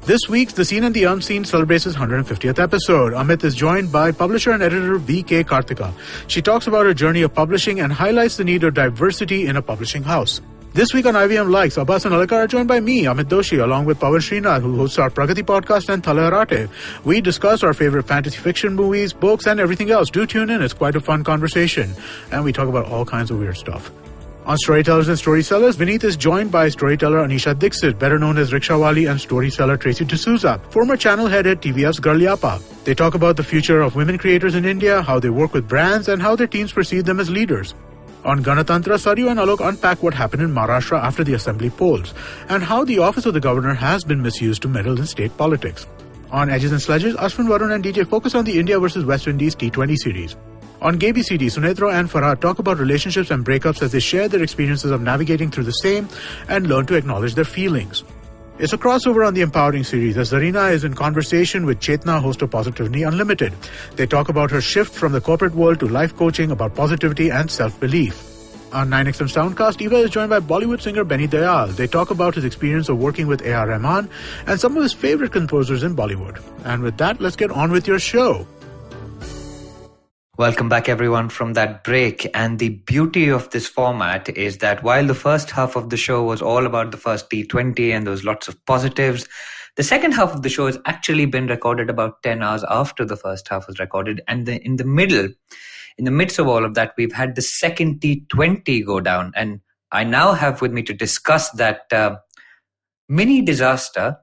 This week's The Seen and the Unseen celebrates its 150th episode. Amit is joined by publisher and editor V.K. Karthika. She talks about her journey of publishing and highlights the need of diversity in a publishing house. This week on IVM Likes, Abbas and Alakar are joined by me, Amit Doshi, along with Pawan Srinath, who hosts our Pragati podcast, and Thala Arate. We discuss our favorite fantasy fiction movies, books, and everything else. Do tune in. It's quite a fun conversation. And we talk about all kinds of weird stuff. On Storytellers and Storysellers, Vineet is joined by storyteller Anisha Dixit, better known as Rikshawali, and storyteller Tracy D'Souza, former channel head at TVF's Garlyapa. They talk about the future of women creators in India, how they work with brands, and how their teams perceive them as leaders. On Ganatantra, Saryu and Alok unpack what happened in Maharashtra after the assembly polls and how the office of the governor has been misused to meddle in state politics. On Edges and Sledges, Ashwin, Varun and DJ focus on the India versus West Indies T20 series. On GBCD, Sunetro and Farhad talk about relationships and breakups as they share their experiences of navigating through the same and learn to acknowledge their feelings. It's a crossover on the Empowering series as Zarina is in conversation with Chetna, host of Positivity Unlimited. They talk about her shift from the corporate world to life coaching about positivity and self-belief. On 9XM Soundcast, Eva is joined by Bollywood singer Benny Dayal. They talk about his experience of working with A.R. Rahman and some of his favorite composers in Bollywood. And with that, let's get on with your show. Welcome back, everyone, from that break. And the beauty of this format is that while the first half of the show was all about the first T20 and there was lots of positives, the second half of the show has actually been recorded about 10 hours after the first half was recorded. And in the midst of all of that, we've had the second T20 go down. And I now have with me to discuss that mini disaster,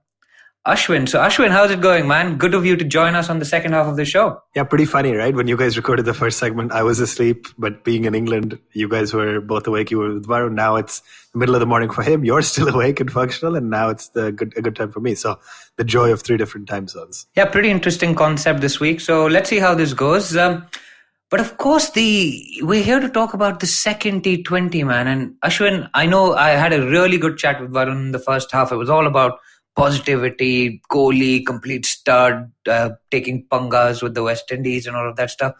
Ashwin. So Ashwin, how's it going, man? Good of you to join us on the second half of the show. Yeah, pretty funny, right? When you guys recorded the first segment, I was asleep, but being in England, you guys were both awake. You were with Varun. Now it's the middle of the morning for him. You're still awake and functional, and now it's a good time for me. So the joy of 3 different time zones. Yeah, pretty interesting concept this week. So let's see how this goes. But of course, we're here to talk about the second T20, man. And Ashwin, I know I had a really good chat with Varun in the first half. It was all about positivity, Kohli, complete stud, taking pangas with the West Indies and all of that stuff.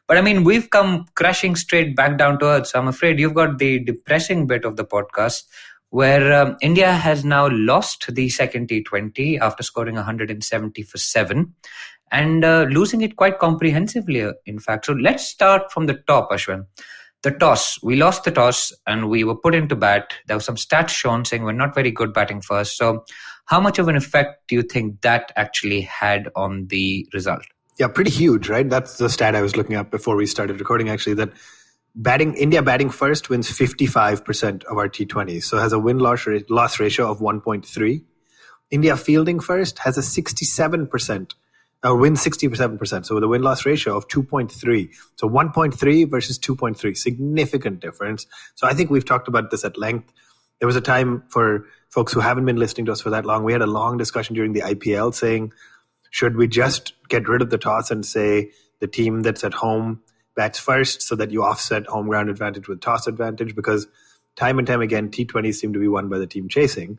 But I mean, we've come crashing straight back down to earth. So I'm afraid you've got the depressing bit of the podcast. where India has now lost the second T20 after scoring 170 for 7 and losing it quite comprehensively, in fact. So let's start from the top, Ashwin. The toss. We lost the toss and we were put into bat. There were some stats shown saying we're not very good batting first. So how much of an effect do you think that actually had on the result? Yeah, pretty huge, right? That's the stat I was looking at before we started recording, actually, that India batting first wins 55% of our T20s. So has a win-loss ratio of 1.3. India fielding first has a 67%. Wins 67%. So with a win-loss ratio of 2.3. So 1.3 versus 2.3. Significant difference. So I think we've talked about this at length. There was a time, for folks who haven't been listening to us for that long, we had a long discussion during the IPL saying, should we just get rid of the toss and say the team that's at home bats first so that you offset home ground advantage with toss advantage? Because time and time again, T20s seem to be won by the team chasing.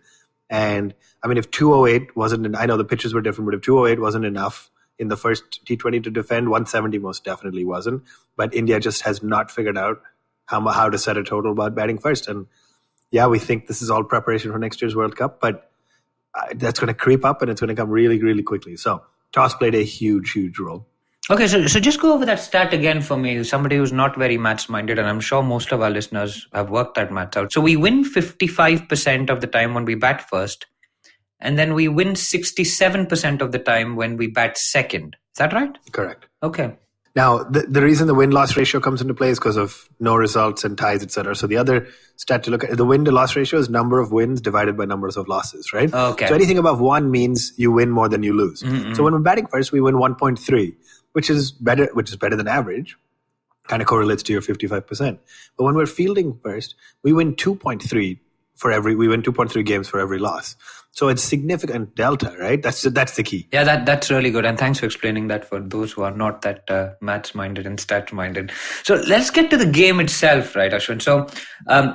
And I mean, if 208 wasn't, I know the pitches were different, but if 208 wasn't enough in the first T20 to defend, 170 most definitely wasn't. But India just has not figured out how to set a total about batting first. And yeah, we think this is all preparation for next year's World Cup, but that's going to creep up and it's going to come really, really quickly. So toss played a huge, huge role. Okay, so just go over that stat again for me, somebody who's not very maths-minded, and I'm sure most of our listeners have worked that maths out. So we win 55% of the time when we bat first, and then we win 67% of the time when we bat second. Is that right? Correct. Okay. Now, the reason the win-loss ratio comes into play is because of no results and ties, etc. So the other stat to look at, the win-to-loss ratio is number of wins divided by numbers of losses, right? Okay. So anything above 1 means you win more than you lose. Mm-hmm. So when we're batting first, we win 1.3. Which is better than average, kind of correlates to your 55%. But when we're fielding first, we win 2.3 games for every loss. So it's significant delta, right? That's the key. Yeah, that's really good. And thanks for explaining that for those who are not that maths-minded and stats-minded. So let's get to the game itself, right, Ashwin? So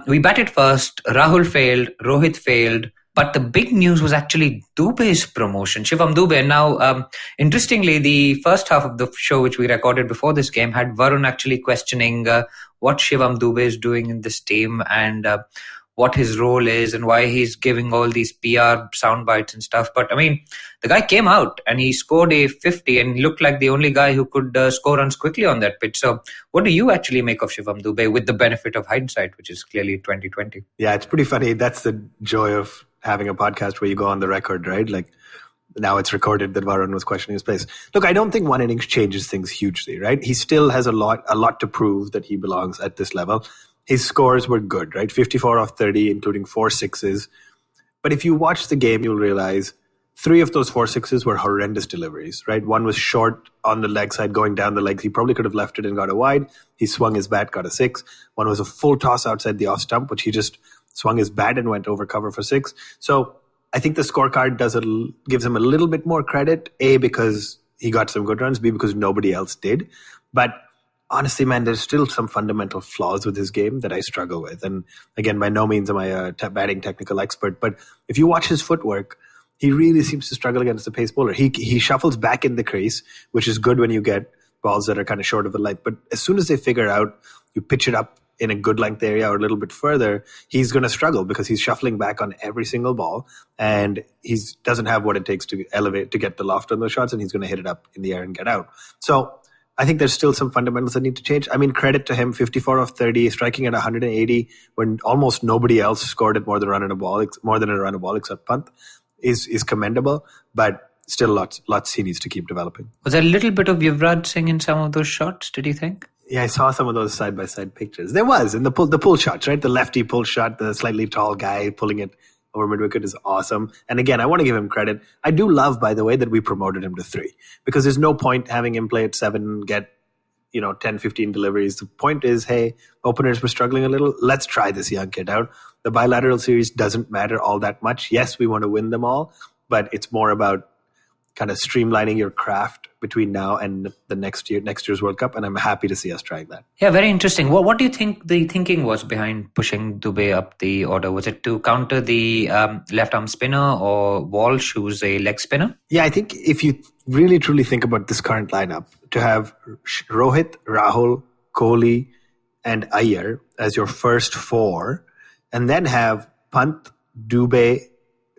we batted first, Rahul failed, Rohit failed, but the big news was actually Dube's promotion, Shivam Dube. And now, interestingly, the first half of the show, which we recorded before this game, had Varun actually questioning what Shivam Dube is doing in this team and what his role is and why he's giving all these PR sound bites and stuff. But I mean, the guy came out and he scored a 50 and looked like the only guy who could score runs quickly on that pitch. So what do you actually make of Shivam Dube with the benefit of hindsight, which is clearly 2020? Yeah, it's pretty funny. That's the joy of having a podcast where you go on the record, right? Like now it's recorded that Varun was questioning his place. Look, I don't think one innings changes things hugely, right? He still has a lot to prove that he belongs at this level. His scores were good, right? 54 off 30, including 4 sixes. But if you watch the game, you'll realize 3 of those 4 sixes were horrendous deliveries, right? One was short on the leg side, going down the legs. He probably could have left it and got a wide. He swung his bat, got a 6. One was a full toss outside the off stump, which he just swung his bat and went over cover for 6. So I think the scorecard gives him a little bit more credit, A, because he got some good runs, B, because nobody else did. But honestly, man, there's still some fundamental flaws with his game that I struggle with. And again, by no means am I a batting technical expert, but if you watch his footwork, he really seems to struggle against the pace bowler. He shuffles back in the crease, which is good when you get balls that are kind of short of the length. But as soon as they figure out you pitch it up in a good length area or a little bit further, he's going to struggle because he's shuffling back on every single ball and he doesn't have what it takes to elevate, to get the loft on those shots, and he's going to hit it up in the air and get out. So I think there's still some fundamentals that need to change. I mean, credit to him, 54 of 30, striking at 180 when almost nobody else scored at more than a run a ball except Pant is commendable, but still lots he needs to keep developing. Was there a little bit of Yuvraj Singh in some of those shots, did you think? Yeah, I saw some of those side-by-side pictures. There was, in the pull shots, right? The lefty pull shot, the slightly tall guy pulling it over mid-wicket is awesome. And again, I want to give him credit. I do love, by the way, that we promoted him to 3. Because there's no point having him play at 7, get 10, 15 deliveries. The point is, hey, openers were struggling a little. Let's try this young kid out. The bilateral series doesn't matter all that much. Yes, we want to win them all, but it's more about kind of streamlining your craft between now and the next year's World Cup, and I'm happy to see us trying that. Yeah, very interesting. What do you think the thinking was behind pushing Dube up the order? Was it to counter the left-arm spinner or Walsh, who's a leg spinner? Yeah, I think if you really truly think about this current lineup, to have Rohit, Rahul, Kohli, and Iyer as your first 4, and then have Pant, Dube,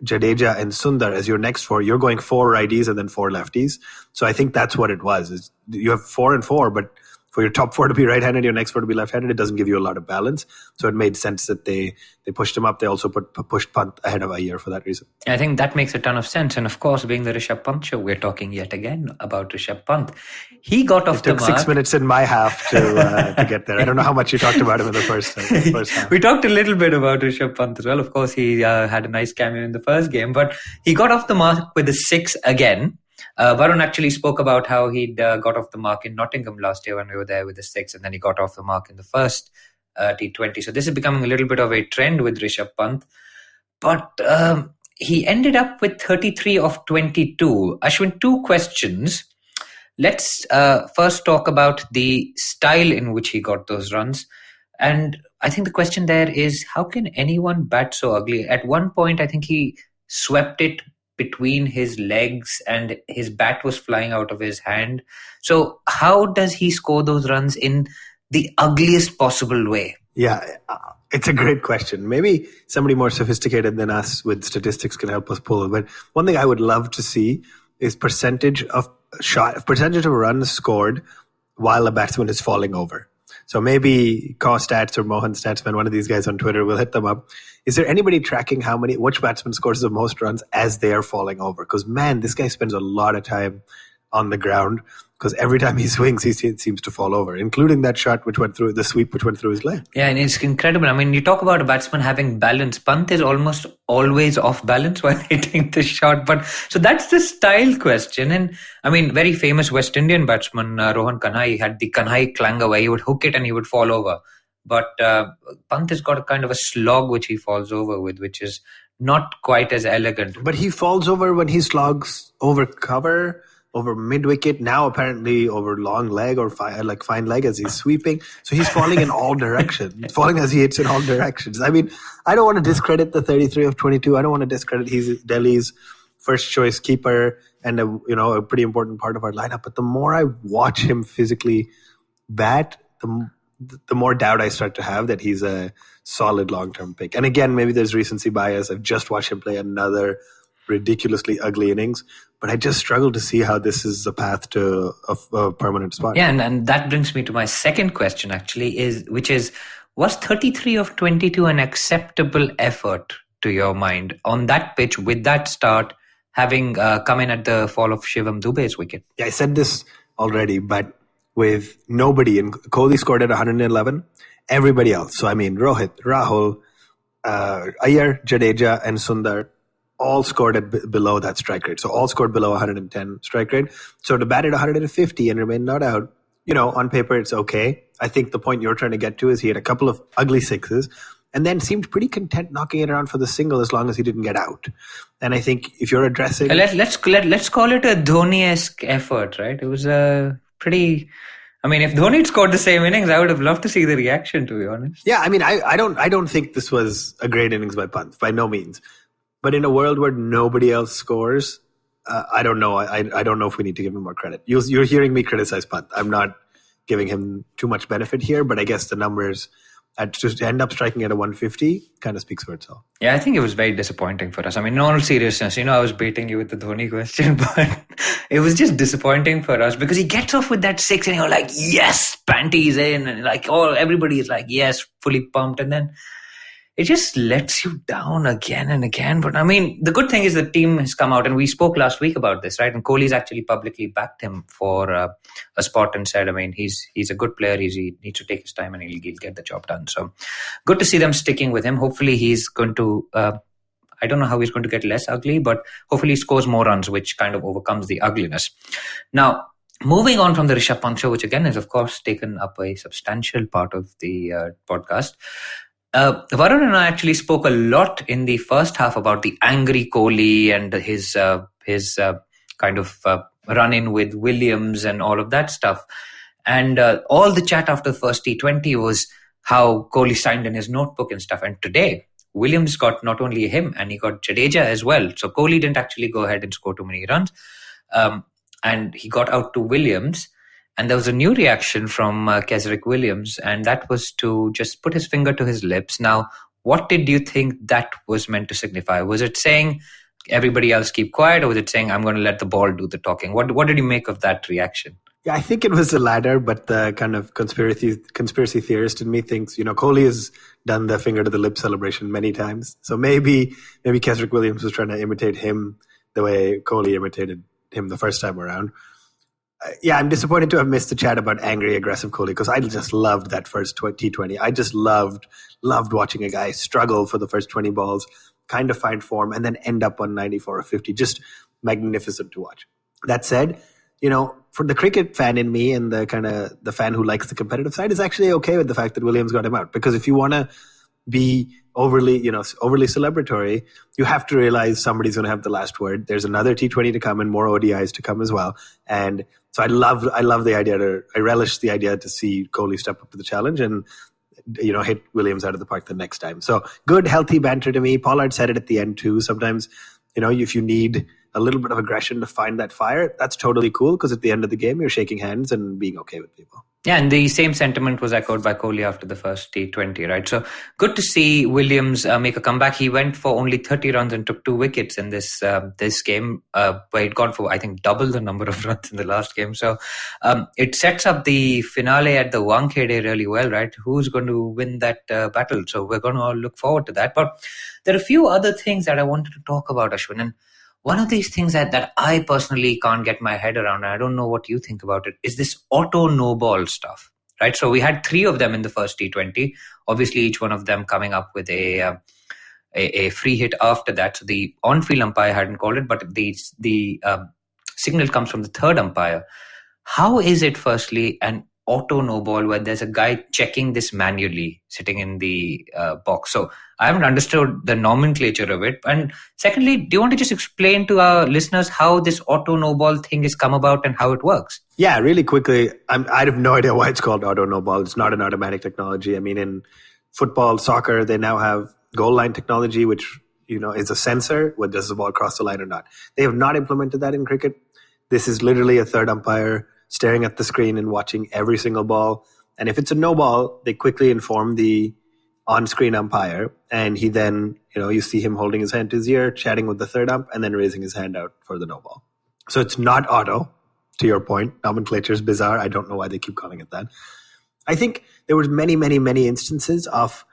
Jadeja, and Sundar as your next four, you're going 4 righties and then 4 lefties. So I think that's what it was. Is you have 4 and 4, but for your top 4 to be right-handed, your next 4 to be left-handed, it doesn't give you a lot of balance. So it made sense that they pushed him up. They also pushed Pant ahead of Iyer for that reason. I think that makes a ton of sense. And of course, being the Rishab Pant show, we're talking yet again about Rishab Pant. He got off the mark. It took 6 minutes in my half to get there. I don't know how much you talked about him in the first half. We talked a little bit about Rishab Pant as well. Of course, he had a nice cameo in the first game, but he got off the mark with a 6 again. Varun actually spoke about how he'd got off the mark in Nottingham last year when we were there with the 6, and then he got off the mark in the first T20. So this is becoming a little bit of a trend with Rishab Pant. But he ended up with 33 of 22. Ashwin, 2 questions. Let's first talk about the style in which he got those runs. And I think the question there is, how can anyone bat so ugly? At one point, I think he swept it between his legs and his bat was flying out of his hand. So how does he score those runs in the ugliest possible way? Yeah, it's a great question. Maybe somebody more sophisticated than us with statistics can help us pull it. But one thing I would love to see is percentage of runs scored while a batsman is falling over. So maybe Kaw Stats or Mohan Statsman, one of these guys on Twitter, will hit them up. Is there anybody tracking which batsman scores the most runs as they are falling over? Because, man, this guy spends a lot of time on the ground because every time he swings, he seems to fall over, including that shot the sweep which went through his leg. Yeah, and it's incredible. I mean, you talk about a batsman having balance. Pant is almost always off balance while hitting the shot. But so that's the style question. And I mean, very famous West Indian batsman Rohan Kanhai had the Kanhai clanger where he would hook it and he would fall over. But Pant has got a kind of a slog which he falls over with, which is not quite as elegant. But he falls over when he slogs over cover, over mid-wicket, now apparently over long leg or fine leg as he's sweeping. So he's falling in all directions, falling as he hits in all directions. I mean, I don't want to discredit the 33 of 22. I don't want to discredit he's Delhi's first choice keeper and a pretty important part of our lineup. But the more I watch him physically bat, the more doubt I start to have that he's a solid long-term pick. And again, maybe there's recency bias. I've just watched him play another ridiculously ugly innings, but I just struggle to see how this is a path to a permanent spot. Yeah, and that brings me to my second question actually, which is, was 33 of 22 an acceptable effort to your mind on that pitch with that start, having come in at the fall of Shivam Dube's wicket? Yeah, I said this already, but with nobody, and Kohli scored at 111, everybody else, so I mean Rohit, Rahul, Iyer, Jadeja and Sundar all scored at below that strike rate. So all scored below 110 strike rate. So to bat at 150 and remain not out, on paper it's okay. I think the point you're trying to get to is he had a couple of ugly 6s and then seemed pretty content knocking it around for the single as long as he didn't get out. And I think if you're addressing... Let's call it a Dhoni-esque effort, right? It was a pretty... I mean, if Dhoni had scored the same innings, I would have loved to see the reaction, to be honest. Yeah, I mean, I don't think this was a great innings by Pant, by no means. But in a world where nobody else scores, I don't know. I don't know if we need to give him more credit. You're hearing me criticize Pant. I'm not giving him too much benefit here, but I guess the numbers to end up striking at a 150 kind of speaks for itself. Yeah, I think it was very disappointing for us. I mean, in all seriousness, I was baiting you with the Dhoni question, but it was just disappointing for us because he gets off with that 6 and you're like, yes, Panty's in. And everybody is like, yes, fully pumped. And then it just lets you down again and again. But I mean, the good thing is the team has come out, and we spoke last week about this, right? And Kohli's actually publicly backed him for a spot and said, I mean, he's a good player. He needs to take his time and he'll get the job done. So good to see them sticking with him. Hopefully he's going to, I don't know how he's going to get less ugly, but hopefully he scores more runs, which kind of overcomes the ugliness. Now, moving on from the Rishab Pant show, which again has, of course, taken up a substantial part of the podcast. Varun and I actually spoke a lot in the first half about the angry Kohli and his kind of run-in with Williams and all of that stuff. And all the chat after the first T20 was how Kohli signed in his notebook and stuff. And today, Williams got not only him, and he got Jadeja as well. So Kohli didn't actually go ahead and score too many runs. And he got out to Williams. And there was a new reaction from Kesrick Williams, and that was to just put his finger to his lips. Now, what did you think that was meant to signify? Was it saying everybody else keep quiet, or was it saying I'm going to let the ball do the talking? What did you make of that reaction? Yeah, I think it was the latter, but the kind of conspiracy theorist in me thinks, Kohli has done the finger to the lip celebration many times. So maybe Kesrick Williams was trying to imitate him the way Kohli imitated him the first time around. Yeah, I'm disappointed to have missed the chat about angry, aggressive Kohli, because I just loved that first T20. I just loved watching a guy struggle for the first 20 balls, kind of find form, and then end up on 94 or 50. Just magnificent to watch. That said, for the cricket fan in me and the fan who likes the competitive side is actually okay with the fact that Williams got him out. Because if you want to be overly celebratory, you have to realize somebody's going to have the last word. There's another T20 to come and more ODIs to come as well. And so I love the idea I relish the idea to see Kohli step up to the challenge and, hit Williams out of the park the next time. So good, healthy banter to me. Pollard said it at the end too. Sometimes, if you need a little bit of aggression to find that fire, that's totally cool, because at the end of the game, you're shaking hands and being okay with people. Yeah, and the same sentiment was echoed by Kohli after the first T20, right? So good to see Williams make a comeback. He went for only 30 runs and took 2 wickets in this game, where he'd gone for, I think, double the number of runs in the last game. So it sets up the finale at the Wankhede really well, right? Who's going to win that battle? So we're going to all look forward to that. But there are a few other things that I wanted to talk about, Ashwin. And one of these things that I personally can't get my head around, and I don't know what you think about it, is this auto no ball stuff, right? So we had 3 of them in the first T20. Obviously, each one of them coming up with a free hit after that. So the on-field umpire hadn't called it, but the signal comes from the third umpire. How is it, firstly, an auto no ball where there's a guy checking this manually sitting in the box? So I haven't understood the nomenclature of it. And secondly, do you want to just explain to our listeners how this auto no ball thing has come about and how it works? Yeah, really quickly. I have no idea why it's called auto no ball. It's not an automatic technology. I mean, in football, soccer, they now have goal line technology, which is a sensor. Does the ball cross the line or not? They have not implemented that in cricket. This is literally a third umpire staring at the screen and watching every single ball. And if it's a no ball, they quickly inform the on-screen umpire. And he then, you see him holding his hand to his ear, chatting with the third ump, and then raising his hand out for the no ball. So it's not auto, to your point. Nomenclature is bizarre. I don't know why they keep calling it that. I think there was many, many, many instances of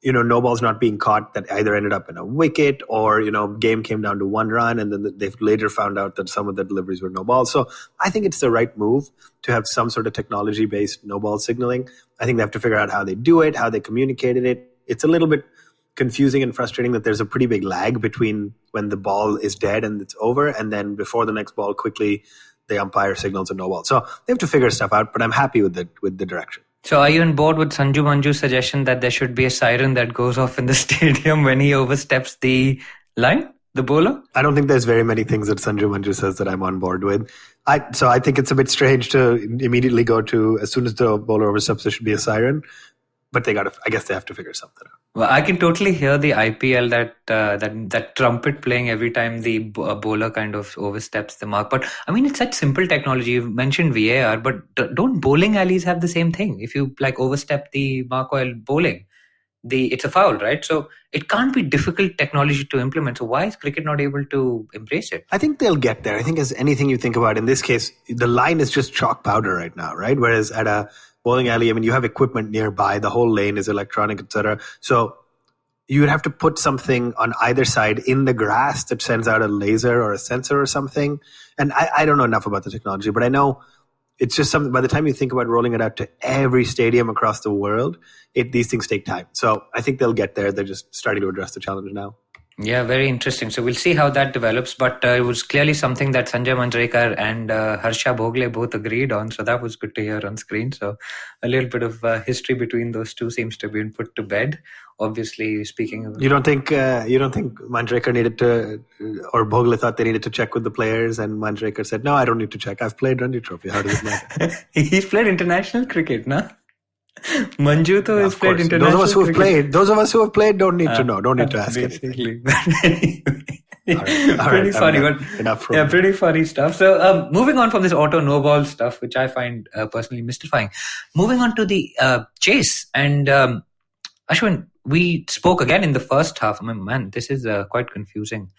no balls not being caught that either ended up in a wicket or, game came down to 1 run, and then they've later found out that some of the deliveries were no balls. So I think it's the right move to have some sort of technology-based no ball signaling. I think they have to figure out how they do it, how they communicated it. It's a little bit confusing and frustrating that there's a pretty big lag between when the ball is dead and it's over, and then before the next ball, quickly the umpire signals a no ball. So they have to figure stuff out, but I'm happy with the direction. So are you on board with Sanju Manju's suggestion that there should be a siren that goes off in the stadium when he oversteps the line, the bowler? I don't think there's very many things that Sanju Manju says that I'm on board with. So I think it's a bit strange to immediately go to, as soon as the bowler oversteps, there should be a siren. But I guess they have to figure something out. Well, I can totally hear the IPL, that trumpet playing every time the bowler kind of oversteps the mark. But I mean, it's such simple technology. You've mentioned VAR, but don't bowling alleys have the same thing? If you overstep the mark while bowling, it's a foul, right? So it can't be difficult technology to implement. So why is cricket not able to embrace it? I think they'll get there. I think as anything you think about, in this case, the line is just chalk powder right now, right? Whereas at a bowling alley, I mean, you have equipment nearby. The whole lane is electronic, etc. So you would have to put something on either side in the grass that sends out a laser or a sensor or something. And I don't know enough about the technology, but I know it's just something. By the time you think about rolling it out to every stadium across the world, these things take time. So I think they'll get there. They're just starting to address the challenge now. Yeah, very interesting. So we'll see how that develops. But it was clearly something that Sanjay Manjrekar and Harsha Bhogle both agreed on. So that was good to hear on screen. So a little bit of history between those two seems to have been put to bed. Obviously, speaking of... You don't think Manjrekar needed to, or Bhogle thought they needed to check with the players, and Manjrekar said, no, I don't need to check. I've played Ranji Trophy. How does it matter? He's played international cricket, no? Manju to has played international. Those of us who have played don't need to know. Don't need to ask anything. Pretty funny, but pretty funny stuff. So moving on from this auto no ball stuff, which I find personally mystifying, moving on to the chase. And Ashwin, we spoke again in the first half. I mean, man, this is quite confusing.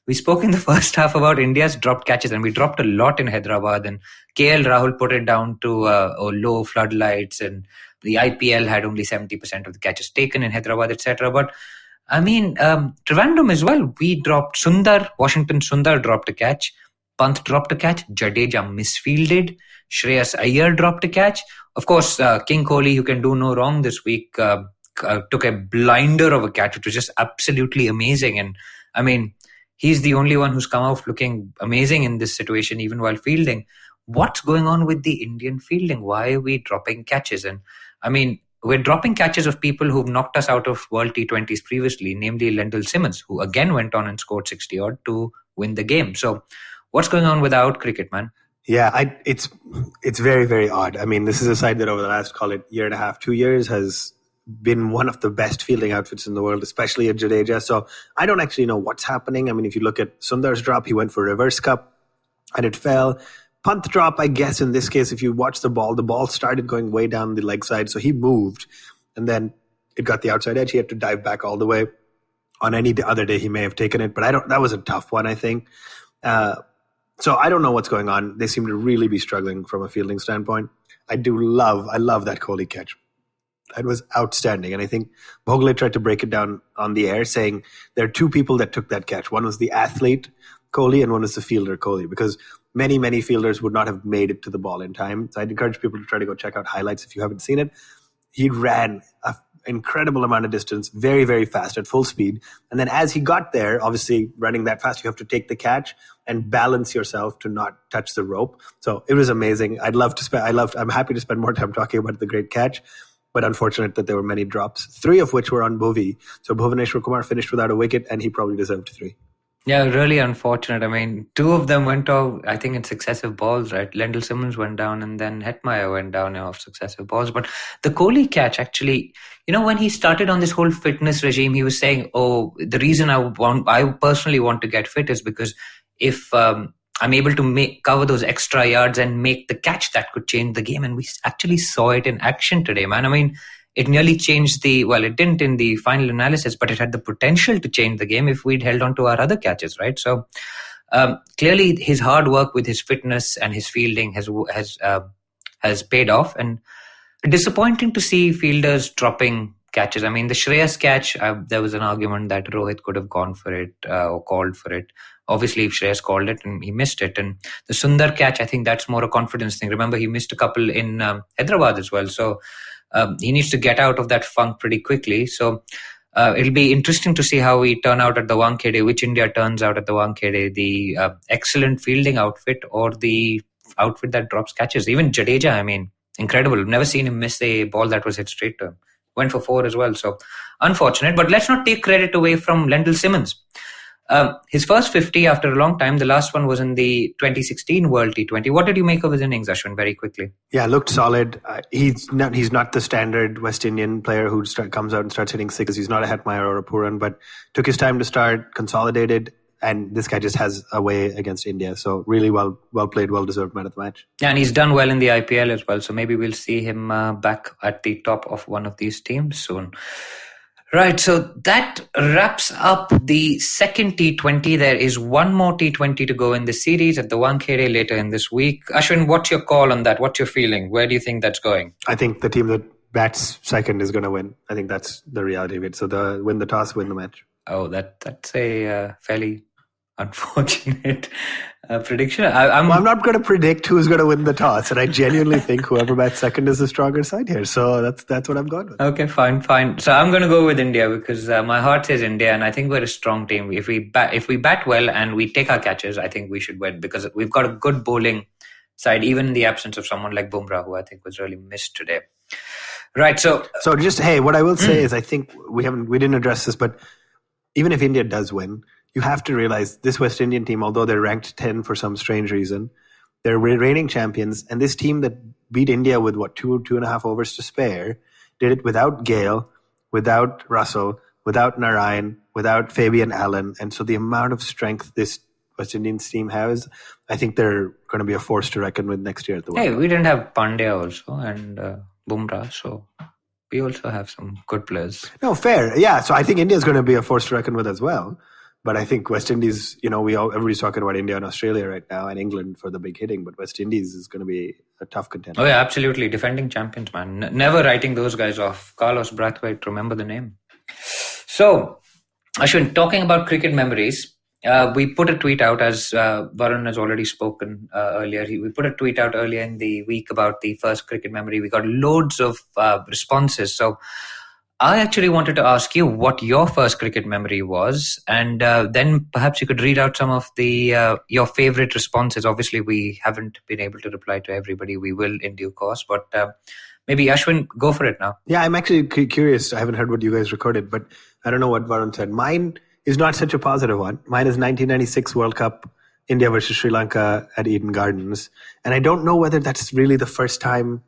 We spoke in the first half about India's dropped catches, and we dropped a lot in Hyderabad. And KL Rahul put it down to low floodlights, and the IPL had only 70% of the catches taken in Hyderabad, etc. But I mean, Trivandrum as well. We dropped Washington Sundar dropped a catch. Pant dropped a catch. Jadeja misfielded. Shreyas Iyer dropped a catch. Of course, King Kohli, who can do no wrong this week, took a blinder of a catch, which was just absolutely amazing. And I mean, he's the only one who's come out looking amazing in this situation, even while fielding. What's going on with the Indian fielding? Why are we dropping catches? And I mean, we're dropping catches of people who've knocked us out of World T20s previously, namely Lendl Simmons, who again went on and scored 60-odd to win the game. So what's going on without cricket, man? Yeah, it's very, very odd. I mean, this is a side that over the last, call it, year and a half, 2 years has been one of the best fielding outfits in the world, especially at Jadeja. So I don't actually know what's happening. I mean, if you look at Sundar's drop, he went for reverse cup and it fell. Pant drop, I guess in this case, if you watch the ball started going way down the leg side. So he moved and then it got the outside edge. He had to dive back all the way. On any other day, he may have taken it, but that was a tough one, I think. So I don't know what's going on. They seem to really be struggling from a fielding standpoint. I love that Kohli catch. That was outstanding. And I think Bhogle tried to break it down on the air, saying there are two people that took that catch. One was the athlete, Kohli, and one was the fielder, Kohli, because many, many fielders would not have made it to the ball in time. So I'd encourage people to try to go check out highlights if you haven't seen it. He ran an incredible amount of distance, very, very fast at full speed. And then as he got there, obviously running that fast, you have to take the catch and balance yourself to not touch the rope. So it was amazing. I'm happy to spend more time talking about the great catch, but unfortunate that there were many drops, 3 of which were on Bhuvi. So Bhuvaneshwar Kumar finished without a wicket and he probably deserved 3. Yeah, really unfortunate. I mean, 2 of them went off, I think, in successive balls, right? Lendl Simmons went down and then Hetmeyer went down off successive balls. But the Kohli catch, actually, when he started on this whole fitness regime, he was saying, the reason I personally want to get fit is because if I'm able to cover those extra yards and make the catch, that could change the game. And we actually saw it in action today, man. I mean, it nearly changed it didn't in the final analysis, but it had the potential to change the game if we'd held on to our other catches, right? So clearly his hard work with his fitness and his fielding has paid off. And disappointing to see fielders dropping catches. I mean, the Shreyas catch, there was an argument that Rohit could have gone for it or called for it. Obviously, if Shreyas called it and he missed it. And the Sundar catch, I think that's more a confidence thing. Remember, he missed a couple in Hyderabad as well. So he needs to get out of that funk pretty quickly. So it'll be interesting to see how we turn out at the Wankhede, which India turns out at the Wankhede, the excellent fielding outfit or the outfit that drops catches. Even Jadeja, I mean, incredible. I've never seen him miss a ball that was hit straight to him. Went for 4 as well. So unfortunate. But let's not take credit away from Lendl Simmons. His first 50 after a long time. The last one was in the 2016 World T20. What did you make of his innings, Ashwin, very quickly? Yeah, looked solid. He's not the standard West Indian player who comes out and starts hitting sixes. He's not a Hetmeyer or a Puran, but took his time to start, consolidated, and this guy just has a way against India. So really well played, well-deserved man of the match. Yeah, and he's done well in the IPL as well. So maybe we'll see him back at the top of one of these teams soon. Right, so that wraps up the second T20. There is one more T20 to go in the series at the Wankhede later in this week. Ashwin, what's your call on that? What's your feeling? Where do you think that's going? I think the team that bats second is going to win. I think that's the reality of it. So win the toss, win the match. Oh, that's a fairly unfortunate prediction. I'm not going to predict who's going to win the toss, and I genuinely think whoever bats second is the stronger side here. So that's what I'm going with. Okay, fine. So I'm going to go with India because my heart says India, and I think we're a strong team. If we bat well and we take our catches, I think we should win because we've got a good bowling side, even in the absence of someone like Bumrah, who I think was really missed today. Right. So just what I will say is I think we didn't address this, but even if India does win, you have to realize this West Indian team, although they're ranked 10 for some strange reason, they're reigning champions. And this team that beat India with 2.5 overs to spare, did it without Gale, without Russell, without Narayan, without Fabian Allen. And so the amount of strength this West Indian team has, I think they're going to be a force to reckon with next year at the World Cup. We didn't have Pandya also and Bumrah, so we also have some good players. No, fair. Yeah, so I think India is going to be a force to reckon with as well. But I think West Indies, everybody's talking about India and Australia right now and England for the big hitting, but West Indies is going to be a tough contender. Oh yeah, absolutely. Defending champions, man. Never writing those guys off. Carlos Brathwaite, remember the name. So, Ashwin, talking about cricket memories, we put a tweet out, as Varun has already spoken earlier. We put a tweet out earlier in the week about the first cricket memory. We got loads of responses. So I actually wanted to ask you what your first cricket memory was, and then perhaps you could read out some of the your favorite responses. Obviously, we haven't been able to reply to everybody. We will in due course, but maybe Ashwin, go for it now. Yeah, I'm actually curious. I haven't heard what you guys recorded, but I don't know what Varun said. Mine is not such a positive one. Mine is 1996 World Cup, India versus Sri Lanka at Eden Gardens, and I don't know whether that's really the first time.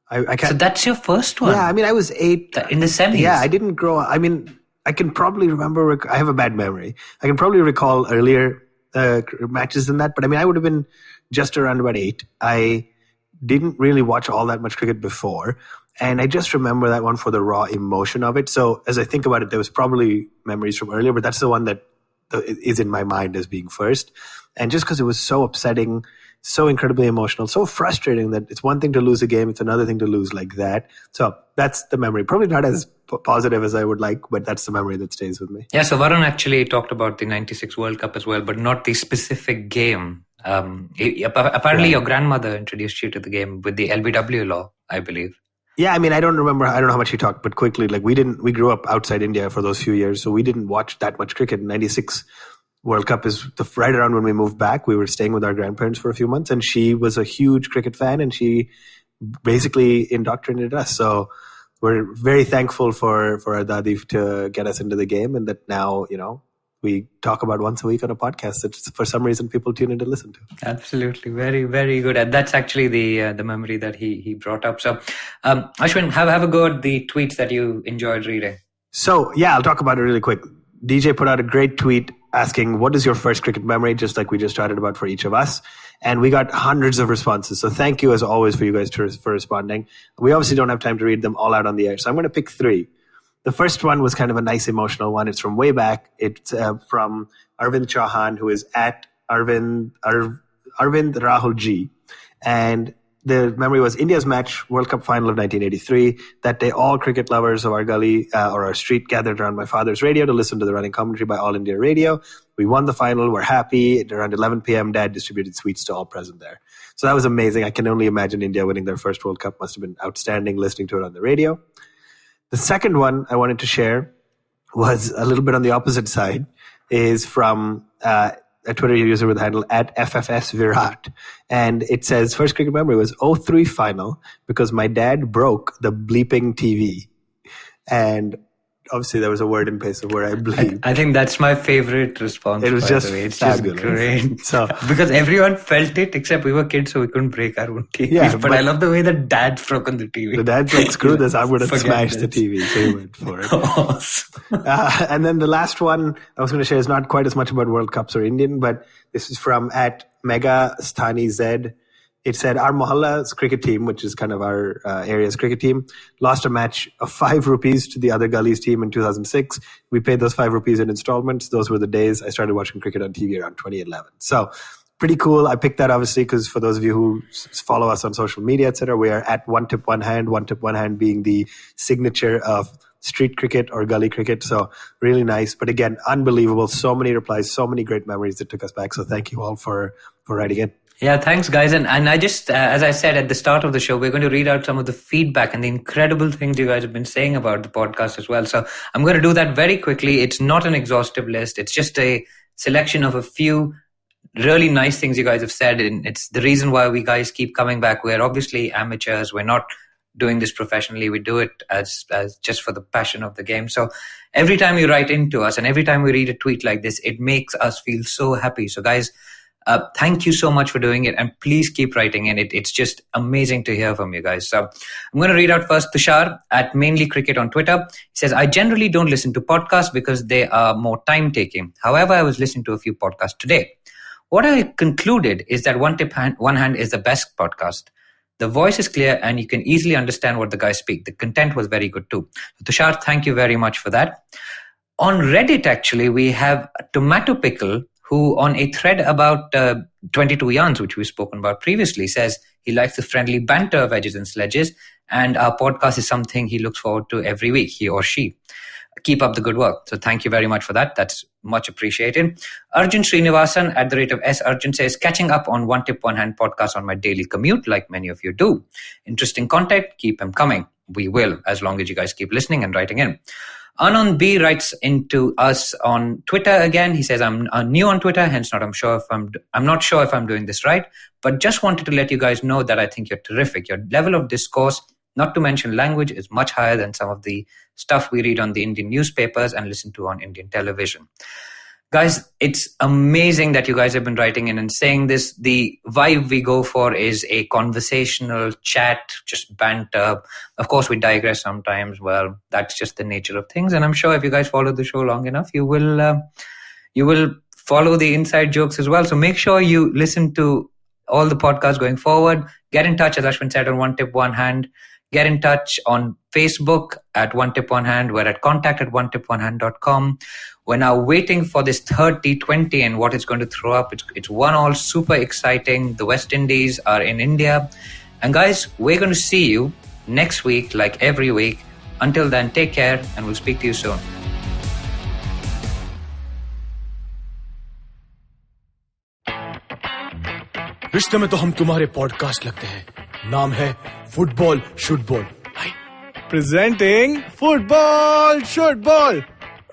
I can't. So that's your first one? Yeah, I mean, I was 8. In the semis? Yeah, I didn't grow up. I mean, I can probably remember. I have a bad memory. I can probably recall earlier matches than that. But I mean, I would have been just around about 8. I didn't really watch all that much cricket before. And I just remember that one for the raw emotion of it. So as I think about it, there was probably memories from earlier, but that's the one that is in my mind as being first. And just because it was so upsetting, so incredibly emotional, so frustrating that it's one thing to lose a game, it's another thing to lose like that. So that's the memory. Probably not as positive as I would like, but that's the memory that stays with me. Yeah, so Varun actually talked about the 96 World Cup as well, but not the specific game. Apparently your grandmother introduced you to the game with the LBW law, I believe. Yeah, I mean, I don't know how much he talked, but quickly, like we grew up outside India for those few years, so we didn't watch that much cricket. 96 World Cup is right around when we moved back. We were staying with our grandparents for a few months, and she was a huge cricket fan, and she basically indoctrinated us. So we're very thankful for our Dadi to get us into the game, and that now, we talk about once a week on a podcast that for some reason people tune in to listen to. Absolutely. Very, very good. And that's actually the memory that he brought up. So, Ashwin, have a go at the tweets that you enjoyed reading. So, yeah, I'll talk about it really quick. DJ put out a great tweet asking, what is your first cricket memory? Just like we just chatted about for each of us. And we got hundreds of responses. So thank you as always for you guys for responding. We obviously don't have time to read them all out on the air. So I'm going to pick 3. The first one was kind of a nice emotional one. It's from way back. It's from Arvind Chauhan, who is at Arvind Rahul G. And the memory was India's match, World Cup final of 1983. That day, all cricket lovers of our gully or our street gathered around my father's radio to listen to the running commentary by All India Radio. We won the final. We're happy. At around 11 p.m., Dad distributed sweets to all present there. So that was amazing. I can only imagine India winning their first World Cup. Must have been outstanding listening to it on the radio. The second one I wanted to share was a little bit on the opposite side, is from a Twitter user with the handle at FFS Virat. And it says, first cricket memory was 03 final because my dad broke the bleeping TV. And obviously there was a word in place of where I bleep. I think that's my favorite response. It was just it's fabulous. Just great. So, because everyone felt it except we were kids, so we couldn't break our own TVs. Yeah, but I love the way the dad's broken the TV. The dad's like, screw this, I'm going to smash the TV. So he went for it. Awesome. And then the last one I was going to share is not quite as much about World Cups or Indian, but this is from at Mega Sthani Z. It said, our Mohalla's cricket team, which is kind of our area's cricket team, lost a match of 5 rupees to the other gully's team in 2006. We paid those 5 rupees in installments. Those were the days I started watching cricket on TV around 2011. So pretty cool. I picked that obviously because for those of you who follow us on social media, etc., we are at One Tip One Hand being the signature of street cricket or gully cricket. So really nice. But again, unbelievable. So many replies, so many great memories that took us back. So thank you all for writing in. Yeah, thanks, guys. And I just, as I said at the start of the show, we're going to read out some of the feedback and the incredible things you guys have been saying about the podcast as well. So I'm going to do that very quickly. It's not an exhaustive list. It's just a selection of a few really nice things you guys have said. And it's the reason why we guys keep coming back. We're obviously amateurs. We're not doing this professionally. We do it as just for the passion of the game. So every time you write into us and every time we read a tweet like this, it makes us feel so happy. So guys, thank you so much for doing it, and please keep writing in. It's just amazing to hear from you guys. So I'm going to read out first Tushar at Mainly Cricket on Twitter. He says, I generally don't listen to podcasts because they are more time-taking. However, I was listening to a few podcasts today. What I concluded is that One Hand is the best podcast. The voice is clear and you can easily understand what the guys speak. The content was very good too. So Tushar, thank you very much for that. On Reddit, actually, we have Tomato Pickle, who on a thread about 22 yarns, which we've spoken about previously, says he likes the friendly banter of Edges and Sledges, and our podcast is something he looks forward to every week, he or she. Keep up the good work. So thank you very much for that. That's much appreciated. Arjun Srinivasan at the rate of S. Arjun says, catching up on One Tip One Hand podcast on my daily commute, like many of you do. Interesting content. Keep them coming. We will, as long as you guys keep listening and writing in. Anand B writes into us on Twitter again. He says, I'm new on Twitter, hence I'm not sure if I'm doing this right, but just wanted to let you guys know that I think you're terrific. Your level of discourse, not to mention language, is much higher than some of the stuff we read on the Indian newspapers and listen to on Indian television. Guys, it's amazing that you guys have been writing in and saying this. The vibe we go for is a conversational chat, just banter. Of course, we digress sometimes. Well, that's just the nature of things. And I'm sure if you guys follow the show long enough, you will follow the inside jokes as well. So make sure you listen to all the podcasts going forward. Get in touch, as Ashwin said, on One Tip One Hand. Get in touch on Facebook at One Tip One Hand. We're at contact@onetiponehand.com. We're now waiting for this third T20 and what it's going to throw up. It's 1-1, super exciting. The West Indies are in India. And guys, we're going to see you next week, like every week. Until then, take care and we'll speak to you soon. रिश्ते में तो हम तुम्हारे podcast लगते हैं. नाम है football शुटबॉल. Presenting Football Should Ball,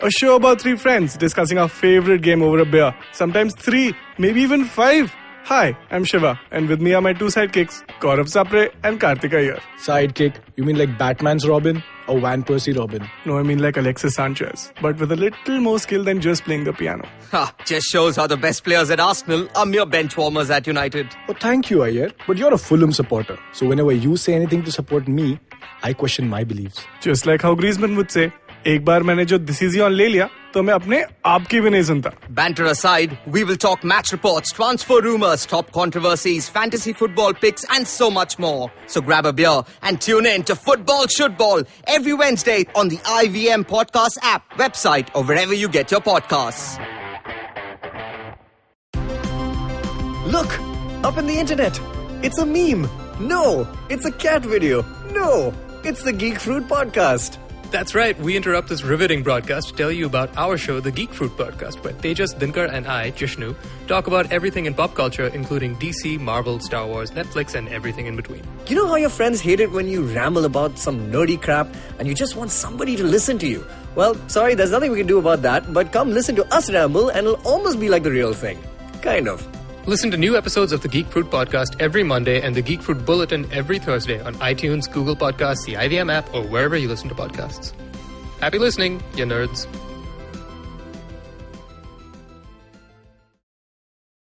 a show about three friends discussing our favorite game over a beer. Sometimes 3, maybe even 5. Hi, I'm Shiva, and with me are my two sidekicks, Gaurav Sapre and Karthik Iyer. Sidekick? You mean like Batman's Robin or Van Persie Robin? No, I mean like Alexis Sanchez, but with a little more skill than just playing the piano. Ha! Just shows how the best players at Arsenal are mere bench warmers at United. Oh, thank you, Iyer. But you're a Fulham supporter, so whenever you say anything to support me, I question my beliefs. Just like how Griezmann would say, एक बार मैंने जो decision ले लिया, तो मैं अपने आप की भी नहीं सुनता. Banter aside, we will talk match reports, transfer rumors, top controversies, fantasy football picks, and so much more. So grab a beer and tune in to Football Should Ball every Wednesday on the IVM Podcast app, website, or wherever you get your podcasts. Look, up in the internet. It's a meme. No, it's a cat video. No, it's the Geek Fruit Podcast. That's right. We interrupt this riveting broadcast to tell you about our show, The Geek Fruit Podcast, where Tejas, Dinkar, and I, Jishnu, talk about everything in pop culture, including DC, Marvel, Star Wars, Netflix, and everything in between. You know how your friends hate it when you ramble about some nerdy crap and you just want somebody to listen to you? Well, sorry, there's nothing we can do about that, but come listen to us ramble and it'll almost be like the real thing. Kind of. Listen to new episodes of the Geek Fruit Podcast every Monday and the Geek Fruit Bulletin every Thursday on iTunes, Google Podcasts, the IVM app, or wherever you listen to podcasts. Happy listening, you nerds.